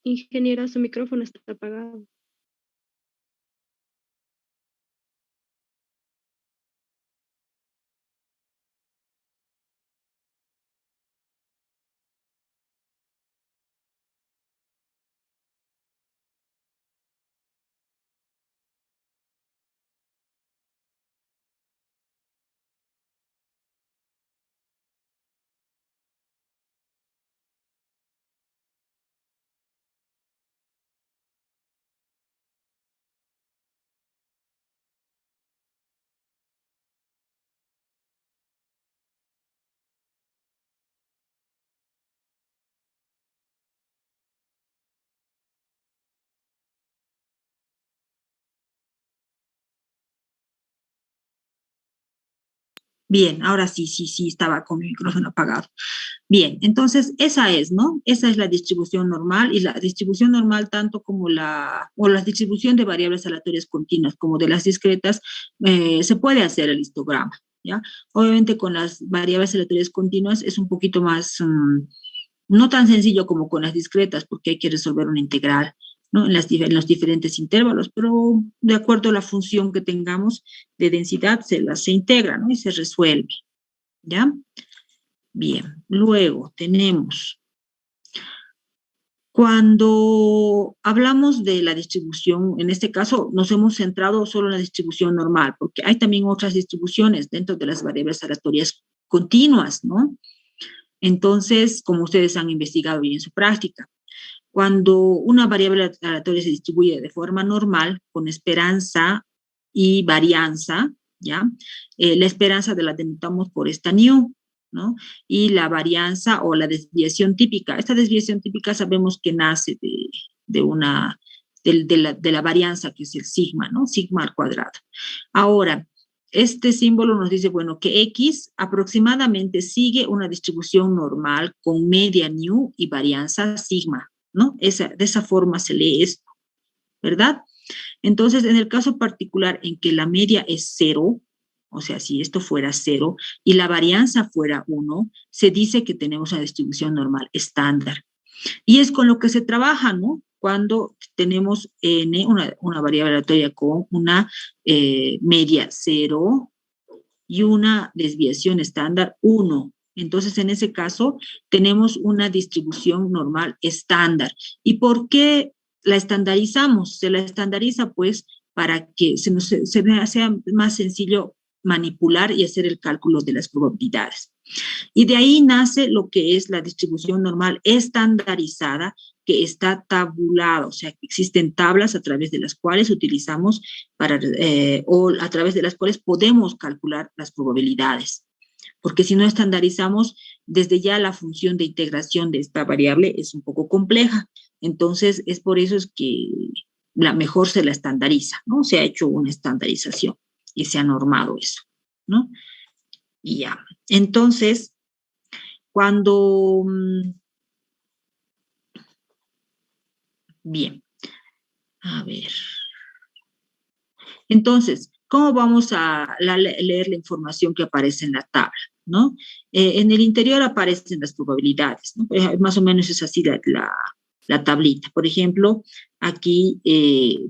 Ingeniera, su micrófono está apagado. Bien, ahora sí, estaba con mi micrófono apagado. Bien, entonces esa es, ¿no? Esa es la distribución normal y la distribución normal tanto como la distribución de variables aleatorias continuas como de las discretas, se puede hacer el histograma, ¿ya? Obviamente con las variables aleatorias continuas es un poquito más, no tan sencillo como con las discretas porque hay que resolver una integral, ¿no? En los diferentes intervalos, pero de acuerdo a la función que tengamos de densidad se integra, ¿no? Y se resuelve, ¿ya? Bien, luego tenemos, cuando hablamos de la distribución, en este caso nos hemos centrado solo en la distribución normal, porque hay también otras distribuciones dentro de las variables aleatorias continuas, ¿no? Entonces, como ustedes han investigado bien en su práctica, cuando una variable aleatoria se distribuye de forma normal, con esperanza y varianza, ¿ya? La esperanza la denotamos por esta nu, ¿no? Y la varianza o la desviación típica. Esta desviación típica sabemos que nace de la varianza, que es el sigma, ¿no? Sigma al cuadrado. Ahora, este símbolo nos dice, bueno, que X aproximadamente sigue una distribución normal con media nu y varianza sigma, ¿no? De esa forma se lee esto, ¿verdad? Entonces, en el caso particular en que la media es 0, o sea, si esto fuera 0 y la varianza fuera 1, se dice que tenemos una distribución normal estándar. Y es con lo que se trabaja, ¿no? Cuando tenemos n, una variable aleatoria con una media 0 y una desviación estándar 1. Entonces, en ese caso, tenemos una distribución normal estándar. ¿Y por qué la estandarizamos? Se la estandariza, pues, para que se sea más sencillo manipular y hacer el cálculo de las probabilidades. Y de ahí nace lo que es la distribución normal estandarizada, que está tabulada, o sea, que existen tablas a través de las cuales utilizamos o a través de las cuales podemos calcular las probabilidades. Porque si no estandarizamos, desde ya la función de integración de esta variable es un poco compleja. Entonces, es por eso es que mejor se la estandariza, ¿no? Se ha hecho una estandarización y se ha normado eso, ¿no? Y ya. Entonces, cuando... Bien. A ver. Entonces, ¿cómo vamos a leer la información que aparece en la tabla? ¿No? En el interior aparecen las probabilidades, ¿no? Más o menos es así la tablita. Por ejemplo, aquí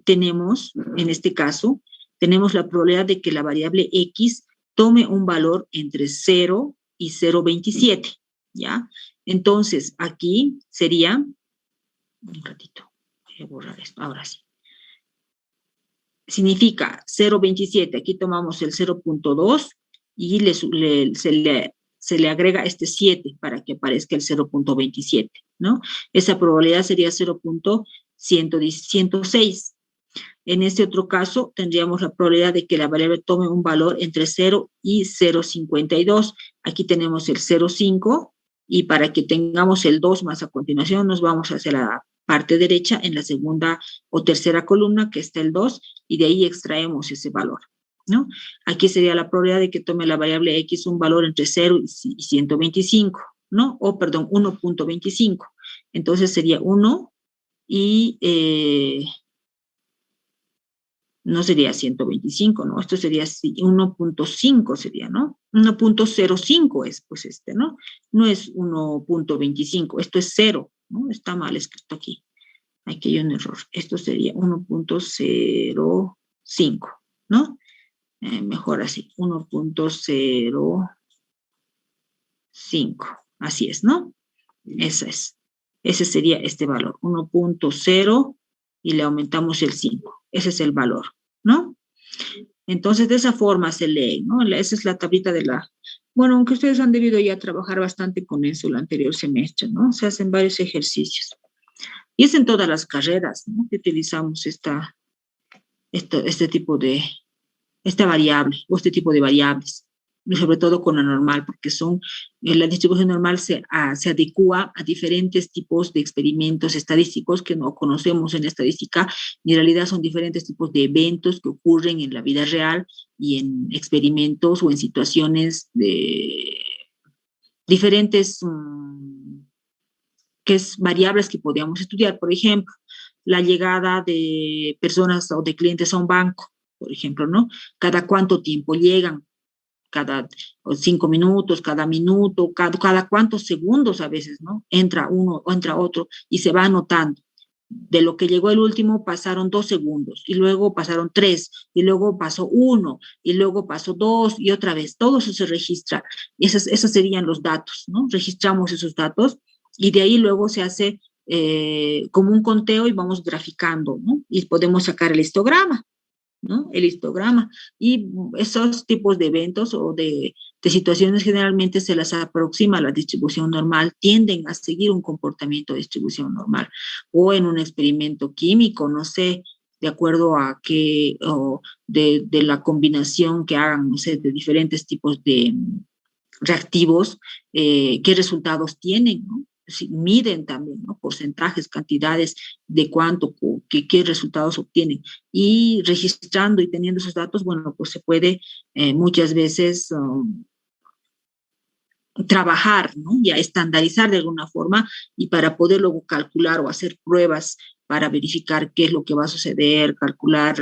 tenemos, en este caso, tenemos la probabilidad de que la variable X tome un valor entre 0 y 0,27, ¿ya? Entonces, aquí sería, un ratito, voy a borrar esto, ahora sí. Significa 0,27, aquí tomamos el 0,2 y se le agrega este 7 para que aparezca el 0,27, ¿no? Esa probabilidad sería 0,106. En este otro caso, tendríamos la probabilidad de que la variable tome un valor entre 0 y 0,52. Aquí tenemos el 0,5 y para que tengamos el 2 más a continuación, nos vamos hacia la parte derecha en la segunda o tercera columna, que está el 2, y de ahí extraemos ese valor, ¿no? Aquí sería la probabilidad de que tome la variable X un valor entre 0 y 125, ¿no? O, perdón, 1,25. Entonces sería 1 y... no sería 125, ¿no? Esto sería 1,5 sería, ¿no? 1,05 es, pues ¿no? No es 1,25, esto es 0, ¿no? Está mal escrito aquí. Aquí hay un error. Esto sería 1,05, ¿no? Mejor así, 1,05. Así es, ¿no? Ese es. Ese sería este valor, 1,0 y le aumentamos el 5. Ese es el valor, ¿no? Entonces, de esa forma se lee, ¿no? Esa es la tablita de la... Bueno, aunque ustedes han debido ya trabajar bastante con eso el anterior semestre, ¿no? Se hacen varios ejercicios. Y es en todas las carreras, ¿no? Que utilizamos esta variable, o este tipo de variables, sobre todo con la normal, porque la distribución normal se adecua a diferentes tipos de experimentos estadísticos que no conocemos en la estadística, y en realidad son diferentes tipos de eventos que ocurren en la vida real y en experimentos o en situaciones de diferentes variables que podíamos estudiar. Por ejemplo, la llegada de personas o de clientes a un banco, por ejemplo, ¿no? Cada cuánto tiempo llegan, cada 5 minutos, cada minuto, cada cuántos segundos a veces, ¿no? Entra uno o entra otro y se va anotando. De lo que llegó el último pasaron 2 segundos y luego pasaron 3 y luego pasó 1 y luego pasó 2 y otra vez. Todo eso se registra. Esos serían los datos, ¿no? Registramos esos datos y de ahí luego se hace como un conteo y vamos graficando, ¿no? Y podemos sacar el histograma, ¿no? El histograma. Y esos tipos de eventos o de situaciones generalmente se las aproxima a la distribución normal, tienden a seguir un comportamiento de distribución normal. O en un experimento químico, no sé, de acuerdo a qué, o de la combinación que hagan, no sé, de diferentes tipos de reactivos, qué resultados tienen, ¿no? Miden también, ¿no? Porcentajes, cantidades de cuánto, qué resultados obtienen. Y registrando y teniendo esos datos, bueno, pues se puede muchas veces trabajar, ¿no? Ya estandarizar de alguna forma y para poder luego calcular o hacer pruebas para verificar qué es lo que va a suceder, calcular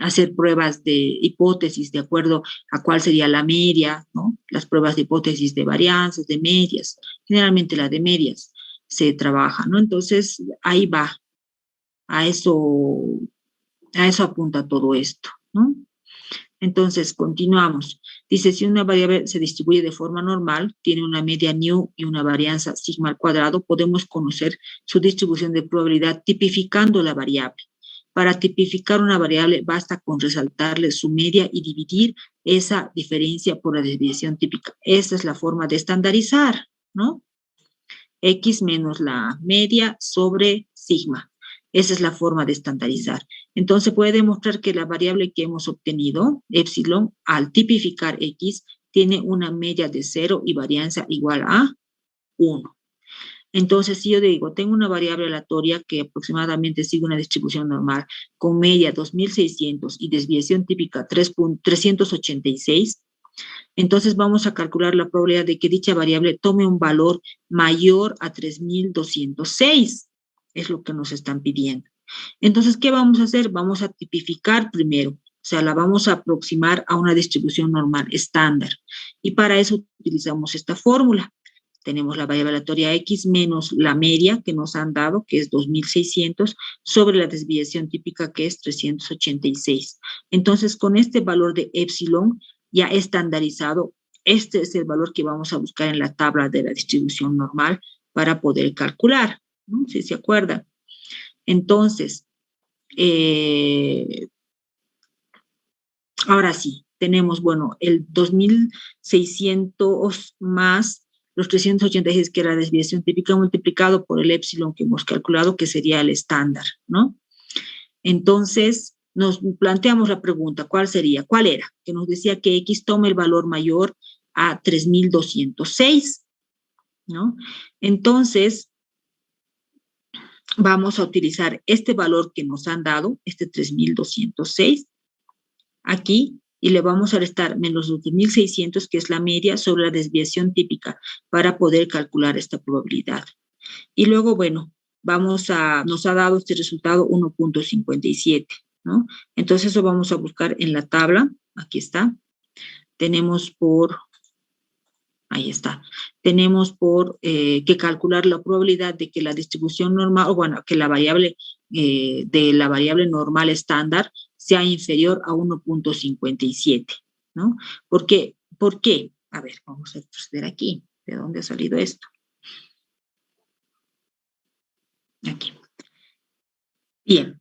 hacer pruebas de hipótesis de acuerdo a cuál sería la media, ¿no? Las pruebas de hipótesis de varianzas, de medias, generalmente la de medias se trabaja, ¿no? Entonces, ahí va, a eso apunta todo esto, ¿no? Entonces, continuamos. Dice, si una variable se distribuye de forma normal, tiene una media nu y una varianza sigma al cuadrado, podemos conocer su distribución de probabilidad tipificando la variable. Para tipificar una variable basta con resaltarle su media y dividir esa diferencia por la desviación típica. Esa es la forma de estandarizar, ¿no? X menos la media sobre sigma. Esa es la forma de estandarizar. Entonces puede demostrar que la variable que hemos obtenido, epsilon, al tipificar X, tiene una media de 0 y varianza igual a 1. Entonces, si yo digo, tengo una variable aleatoria que aproximadamente sigue una distribución normal con media 2600 y desviación típica 386, entonces vamos a calcular la probabilidad de que dicha variable tome un valor mayor a 3206. Es lo que nos están pidiendo. Entonces, ¿qué vamos a hacer? Vamos a tipificar primero. O sea, la vamos a aproximar a una distribución normal, estándar. Y para eso utilizamos esta fórmula. Tenemos la variable aleatoria X menos la media que nos han dado, que es 2600, sobre la desviación típica, que es 386. Entonces, con este valor de epsilon ya estandarizado, este es el valor que vamos a buscar en la tabla de la distribución normal para poder calcular, ¿no? Si se acuerdan. Entonces, ahora sí, tenemos, bueno, el 2600 más los 386, que era la desviación típica, multiplicado por el epsilon que hemos calculado, que sería el estándar, ¿no? Entonces, nos planteamos la pregunta, ¿cuál sería? ¿Cuál era? Que nos decía que X tome el valor mayor a 3206, ¿no? Entonces, vamos a utilizar este valor que nos han dado, este 3206, aquí, y le vamos a restar menos los 2600, que es la media, sobre la desviación típica, para poder calcular esta probabilidad. Y luego, bueno, nos ha dado este resultado 1.57, ¿no? Entonces eso vamos a buscar en la tabla, aquí está. Tenemos por, ahí está, tenemos por que calcular la probabilidad de que la distribución normal, o bueno, que la variable de la variable normal estándar sea inferior a 1.57, ¿no? ¿Por qué? A ver, vamos a proceder aquí. ¿De dónde ha salido esto? Aquí. Bien.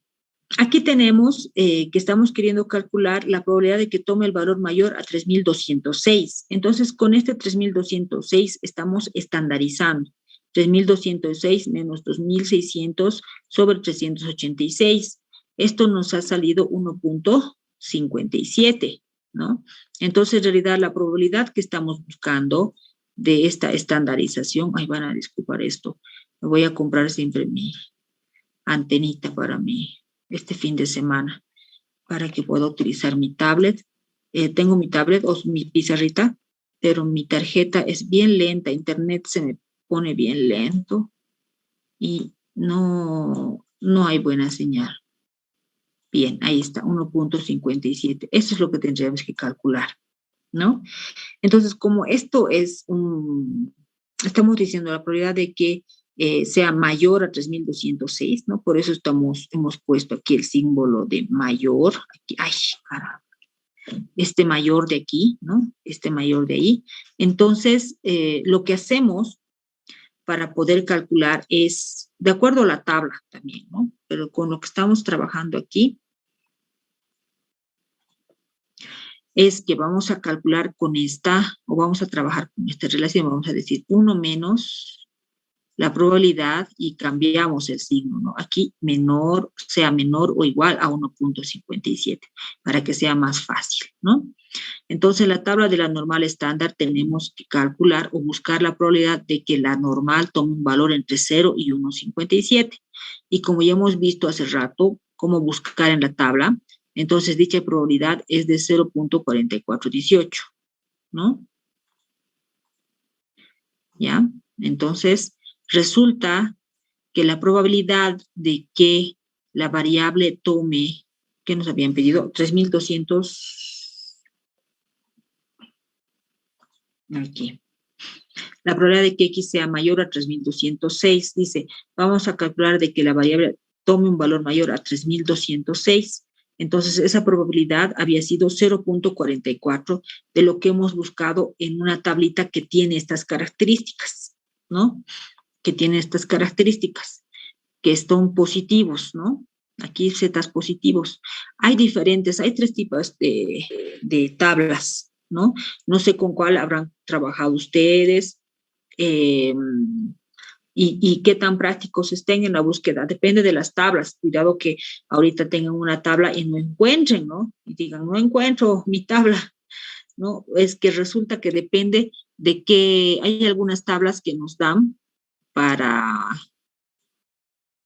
Aquí tenemos que estamos queriendo calcular la probabilidad de que tome el valor mayor a 3206. Entonces, con este 3206 estamos estandarizando. 3206 menos 2600 sobre 386. Esto nos ha salido 1.57, ¿no? Entonces, en realidad, la probabilidad que estamos buscando de esta estandarización, ahí van a disculpar esto, me voy a comprar siempre mi antenita para este fin de semana, para que pueda utilizar mi tablet. Tengo mi tablet o mi pizarrita, pero mi tarjeta es bien lenta, internet se me pone bien lento y no hay buena señal. Bien, ahí está, 1.57. Eso es lo que tendríamos que calcular, ¿no? Entonces, como esto es estamos diciendo la probabilidad de que sea mayor a 3206, ¿no? Por eso hemos puesto aquí el símbolo de mayor. Aquí, ay, caramba. Este mayor de aquí, ¿no? Este mayor de ahí. Entonces, lo que hacemos para poder calcular es, de acuerdo a la tabla también, ¿no? Pero con lo que estamos trabajando aquí, es que vamos a calcular con esta, o vamos a trabajar con esta relación, vamos a decir 1 menos la probabilidad y cambiamos el signo, ¿no? Aquí sea menor o igual a 1.57, para que sea más fácil, ¿no? Entonces, en la tabla de la normal estándar tenemos que calcular o buscar la probabilidad de que la normal tome un valor entre 0 y 1.57. Y como ya hemos visto hace rato, cómo buscar en la tabla, entonces dicha probabilidad es de 0.4418, ¿no? ¿Ya? Entonces, resulta que la probabilidad de que la variable tome ¿Qué nos habían pedido? 3.200. Aquí. La probabilidad de que X sea mayor a 3.206, dice, vamos a calcular de que la variable tome un valor mayor a 3.206. Entonces, esa probabilidad había sido 0.44 de lo que hemos buscado en una tablita que tiene estas características, ¿no? Que tiene estas características, que son positivos, ¿no? Aquí zetas positivos. Hay diferentes, hay 3 tipos de tablas, ¿no? No sé con cuál habrán trabajado ustedes, y qué tan prácticos estén en la búsqueda. Depende de las tablas. Cuidado que ahorita tengan una tabla y no encuentren, ¿no? Y digan, no encuentro mi tabla, ¿no? Es que resulta que depende de que hay algunas tablas que nos dan para...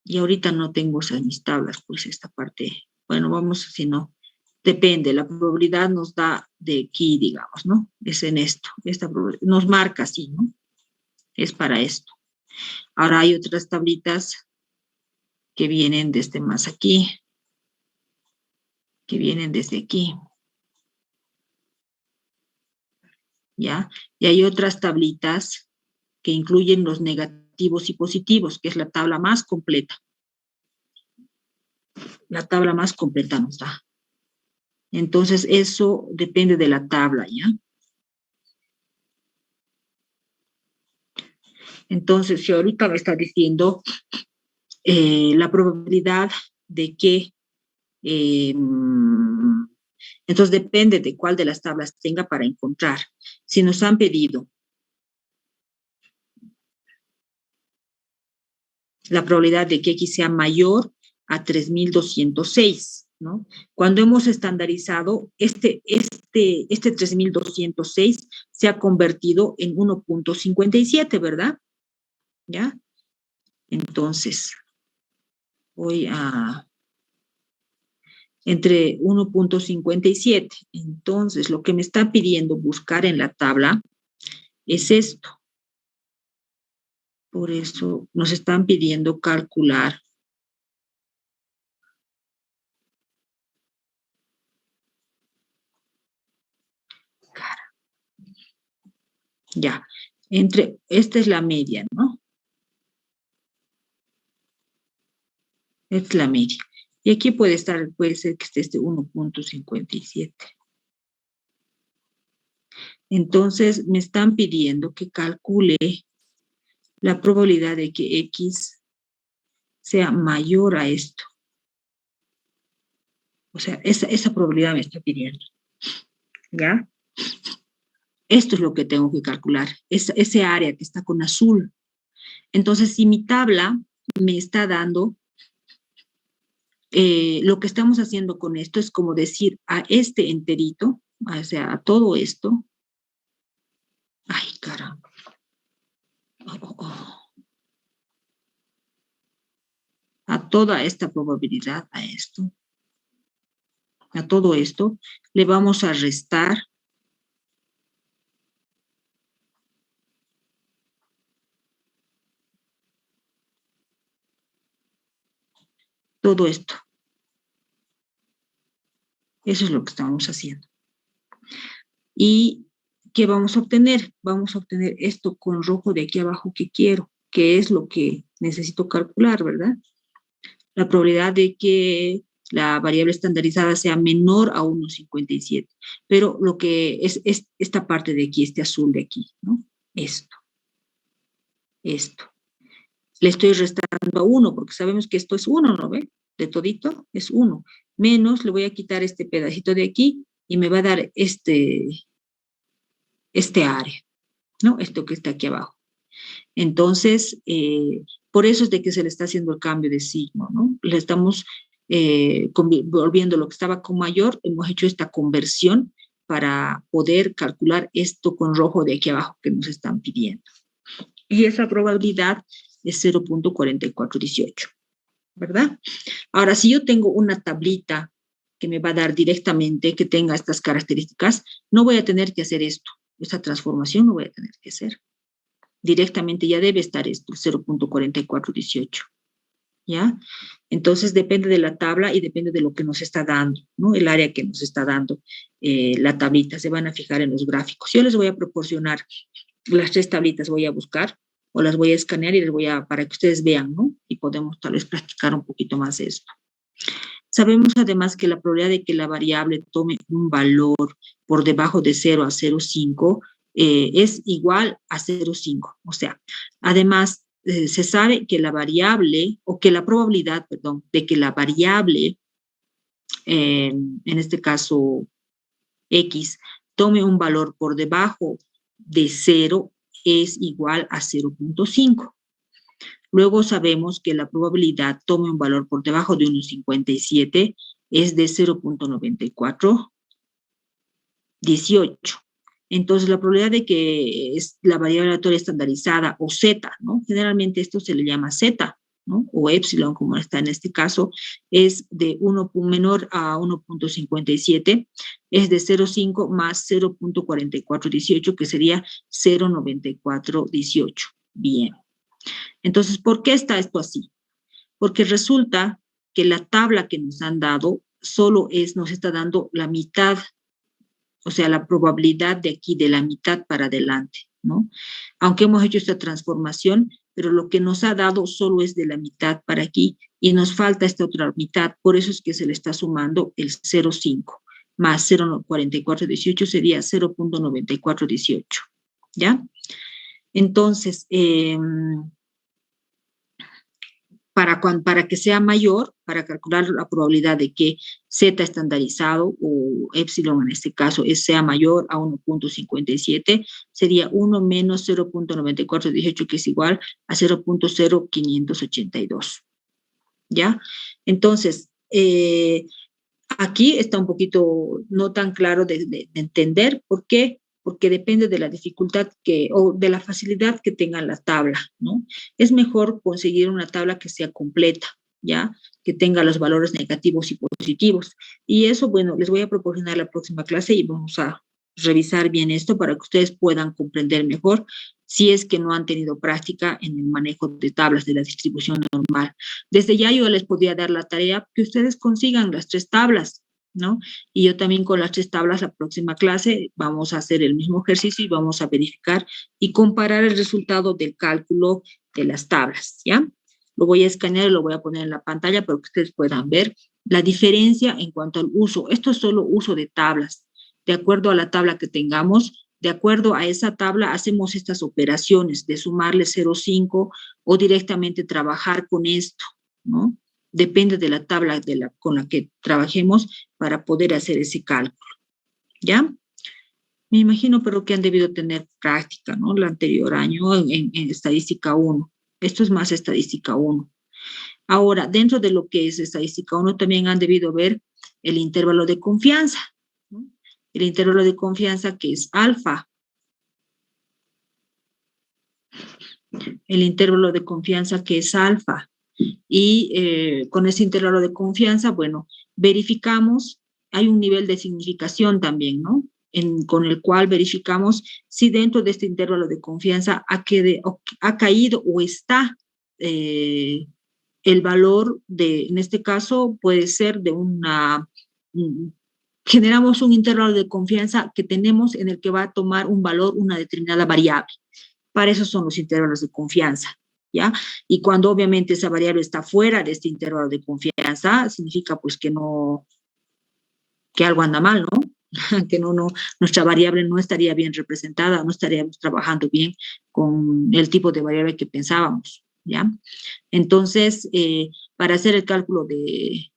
Y ahorita no tengo esas mis tablas, pues esta parte, bueno, vamos, si no, depende, la probabilidad nos da de aquí, digamos, ¿no? Es en esto, esta probabilidad, nos marca así, ¿no? Es para esto. Ahora hay otras tablitas que vienen desde más aquí, que vienen desde aquí, ¿ya? Y hay otras tablitas que incluyen los negativos y positivos, que es la tabla más completa. La tabla más completa nos da. Entonces, eso depende de la tabla, ¿ya? Entonces, si ahorita me está diciendo la probabilidad de que, entonces depende de cuál de las tablas tenga para encontrar. Si nos han pedido la probabilidad de que X sea mayor a 3.206, ¿no? Cuando hemos estandarizado, este 3.206 se ha convertido en 1.57, ¿verdad? ¿Ya? Entonces, voy a... entre 1.57. Entonces, lo que me está pidiendo buscar en la tabla es esto. Por eso nos están pidiendo calcular ya, esta es la media, ¿no? Esta es la media. Y aquí puede ser que esté este 1.57. Entonces, me están pidiendo que calcule la probabilidad de que X sea mayor a esto. O sea, esa probabilidad me está pidiendo. ¿Ya? Esto es lo que tengo que calcular, ese área que está con azul. Entonces, si mi tabla me está dando, lo que estamos haciendo con esto es como decir a este enterito, o sea, a todo esto. Ay, caramba. A toda esta probabilidad, a todo esto, le vamos a restar todo esto. Eso es lo que estamos haciendo. ¿Y qué vamos a obtener? Vamos a obtener esto con rojo de aquí abajo que quiero, que es lo que necesito calcular, ¿verdad? La probabilidad de que la variable estandarizada sea menor a 1.57. Pero lo que es esta parte de aquí, este azul de aquí, ¿no? Esto. Le estoy restando a 1, porque sabemos que esto es 1, ¿no ve? De todito es 1. Menos, le voy a quitar este pedacito de aquí y me va a dar este área, ¿no? Esto que está aquí abajo. Entonces, por eso es de que se le está haciendo el cambio de signo, ¿no? Le estamos volviendo lo que estaba con mayor, hemos hecho esta conversión para poder calcular esto con rojo de aquí abajo que nos están pidiendo. Y esa probabilidad es 0.4418, ¿verdad? Ahora, si yo tengo una tablita que me va a dar directamente, que tenga estas características, no voy a tener que hacer esto. Esta transformación no voy a tener que hacer. Directamente ya debe estar esto, 0.4418. ¿ya? Entonces depende de la tabla y depende de lo que nos está dando, ¿no? El área que nos está dando la tablita, se van a fijar en los gráficos. Yo les voy a proporcionar las 3 tablitas, voy a buscar o las voy a escanear y les voy a, para que ustedes vean, ¿no? Y podemos tal vez practicar un poquito más esto. Sabemos además que la probabilidad de que la variable tome un valor por debajo de 0 a 0,5 es igual a 0,5. O sea, además se sabe que la variable, o que la probabilidad, perdón, de que la variable, en este caso X, tome un valor por debajo de 0 es igual a 0,5. Luego sabemos que la probabilidad tome un valor por debajo de 1,57 es de 0,9418. Entonces, la probabilidad de que es la variable aleatoria estandarizada o Z, ¿no? Generalmente esto se le llama Z, ¿no? O epsilon, como está en este caso, es de 1 menor a 1,57, es de 0,5 más 0,4418, que sería 0,9418. Bien. Entonces, ¿por qué está esto así? Porque resulta que la tabla que nos han dado solo nos está dando la mitad, o sea, la probabilidad de aquí, de la mitad para adelante, ¿no? Aunque hemos hecho esta transformación, pero lo que nos ha dado solo es de la mitad para aquí y nos falta esta otra mitad, por eso es que se le está sumando el 0,5 más 0,4418 sería 0,9418, ¿ya? Entonces, para que sea mayor, para calcular la probabilidad de que Z estandarizado o epsilon en este caso sea mayor a 1,57, sería 1 menos 0,9418, que es igual a 0,0582. ¿Ya? Entonces, aquí está un poquito no tan claro de entender. ¿Por qué? Porque depende de la dificultad o de la facilidad que tenga la tabla, ¿no? Es mejor conseguir una tabla que sea completa, ¿ya? Que tenga los valores negativos y positivos. Y eso, bueno, les voy a proporcionar la próxima clase y vamos a revisar bien esto para que ustedes puedan comprender mejor si es que no han tenido práctica en el manejo de tablas de la distribución normal. Desde ya yo les podría dar la tarea que ustedes consigan las 3 tablas, ¿no? Y yo también con las 3 tablas, la próxima clase, vamos a hacer el mismo ejercicio y vamos a verificar y comparar el resultado del cálculo de las tablas, ¿ya? Lo voy a escanear y lo voy a poner en la pantalla para que ustedes puedan ver la diferencia en cuanto al uso. Esto es solo uso de tablas. De acuerdo a la tabla que tengamos, de acuerdo a esa tabla, hacemos estas operaciones de sumarle 0,5 o directamente trabajar con esto, ¿no? Depende de la tabla con la que trabajemos para poder hacer ese cálculo, ¿ya? Me imagino, pero que han debido tener práctica, ¿no? El anterior año en estadística 1. Esto es más estadística 1. Ahora, dentro de lo que es estadística 1, también han debido ver el intervalo de confianza, ¿no? El intervalo de confianza que es alfa. El intervalo de confianza que es alfa. Y con ese intervalo de confianza, bueno, verificamos, hay un nivel de significación también, ¿no? Con el cual verificamos si dentro de este intervalo de confianza ha caído o está el valor en este caso puede ser de generamos un intervalo de confianza que tenemos en el que va a tomar un valor una determinada variable. Para eso son los intervalos de confianza, ¿ya? Y cuando obviamente esa variable está fuera de este intervalo de confianza, significa pues que algo anda mal, ¿no? Que nuestra variable no estaría bien representada, no estaríamos trabajando bien con el tipo de variable que pensábamos, ¿ya? Entonces, para hacer el cálculo de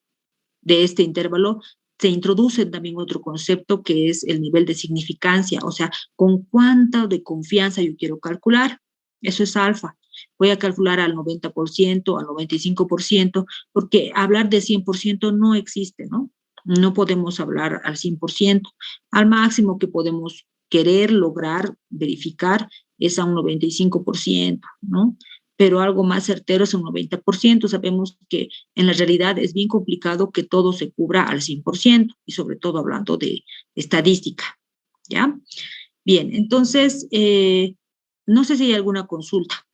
este intervalo, se introduce también otro concepto que es el nivel de significancia, o sea, con cuánta de confianza yo quiero calcular. Eso es alfa. Voy a calcular al 90%, al 95%, porque hablar de 100% no existe, ¿no? No podemos hablar al 100%. Al máximo que podemos querer lograr, verificar, es a un 95%, ¿no? Pero algo más certero es un 90%. Sabemos que en la realidad es bien complicado que todo se cubra al 100%, y sobre todo hablando de estadística, ¿ya? Bien, entonces, no sé si hay alguna consulta.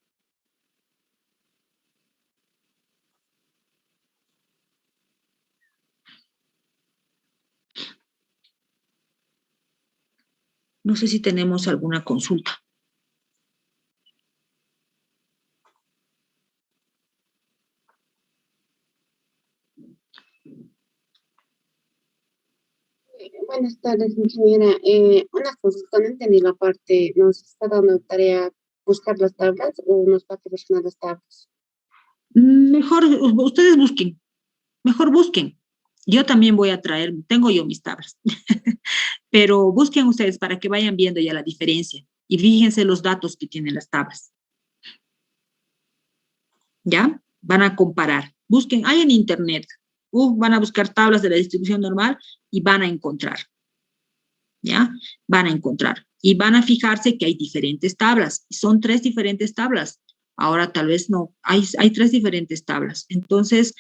No sé si tenemos alguna consulta. Buenas tardes, ingeniera. Una consulta, no entendí la parte. ¿Nos está dando tarea buscar las tablas o nos va a proporcionar las tablas? Mejor ustedes busquen, mejor busquen. Yo también voy a traer, tengo yo mis tablas, pero busquen ustedes para que vayan viendo ya la diferencia y fíjense los datos que tienen las tablas. ¿Ya? Van a comparar. Busquen, hay en internet, van a buscar tablas de la distribución normal y van a encontrar. ¿Ya? Van a encontrar. Y van a fijarse que hay diferentes tablas. Son 3 diferentes tablas. Ahora tal vez no, hay 3 diferentes tablas. Entonces,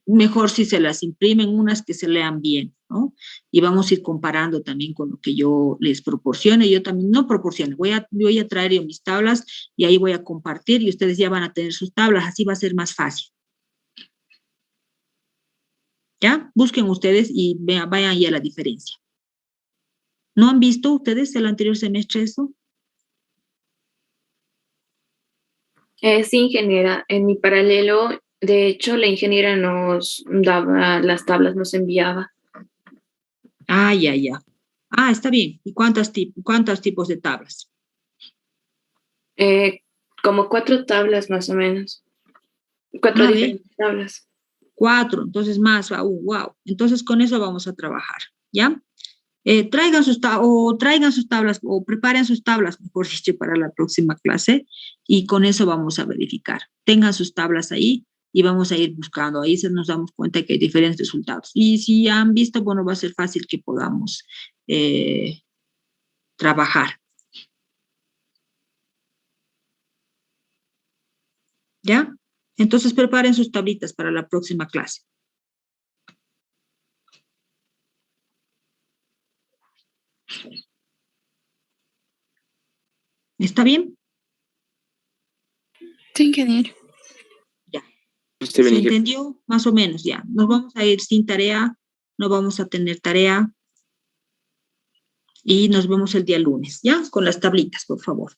mejor si se las imprimen unas que se lean bien, ¿no? Y vamos a ir comparando también con lo que yo les proporcione. Yo también no proporciono, voy a traer yo mis tablas y ahí voy a compartir y ustedes ya van a tener sus tablas, así va a ser más fácil. ¿Ya? Busquen ustedes y vayan ya la diferencia. ¿No han visto ustedes el anterior semestre eso? Sí, ingeniera. En mi paralelo, de hecho, la ingeniera nos daba las tablas, nos enviaba. Ah, ya, ya. Ah, está bien. ¿Y cuántos tipos de tablas? Como 4 tablas más o menos. 4 Ah, ve, diferentes tablas. 4, entonces más aún, wow. Entonces con eso vamos a trabajar, ¿ya? Traigan sus tablas o preparen sus tablas, mejor dicho, para la próxima clase y con eso vamos a verificar. Tengan sus tablas ahí y vamos a ir buscando. Ahí se nos damos cuenta que hay diferentes resultados. Y si ya han visto, bueno, va a ser fácil que podamos trabajar. ¿Ya? Entonces preparen sus tablitas para la próxima clase. ¿Está bien? Sí, ingeniero. Ya. Está bien, ¿Se ingeniero. entendió? Más o menos ya. Nos vamos a ir sin tarea, no vamos a tener tarea y nos vemos el día lunes, ¿ya? Con las tablitas, por favor.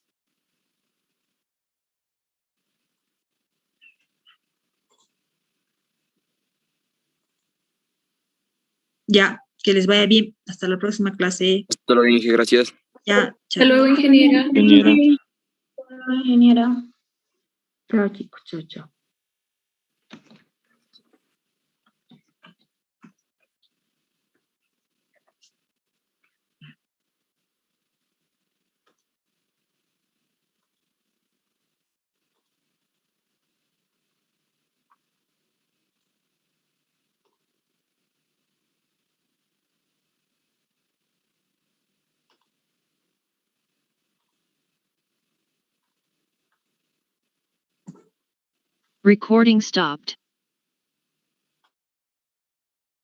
Ya, que les vaya bien. Hasta la próxima clase. Hasta luego, Inge, gracias. Ya, Hasta chao. luego, ingeniera. Ingeniera. Ingeniera. Chao, chicos. Chao, chao. Recording stopped.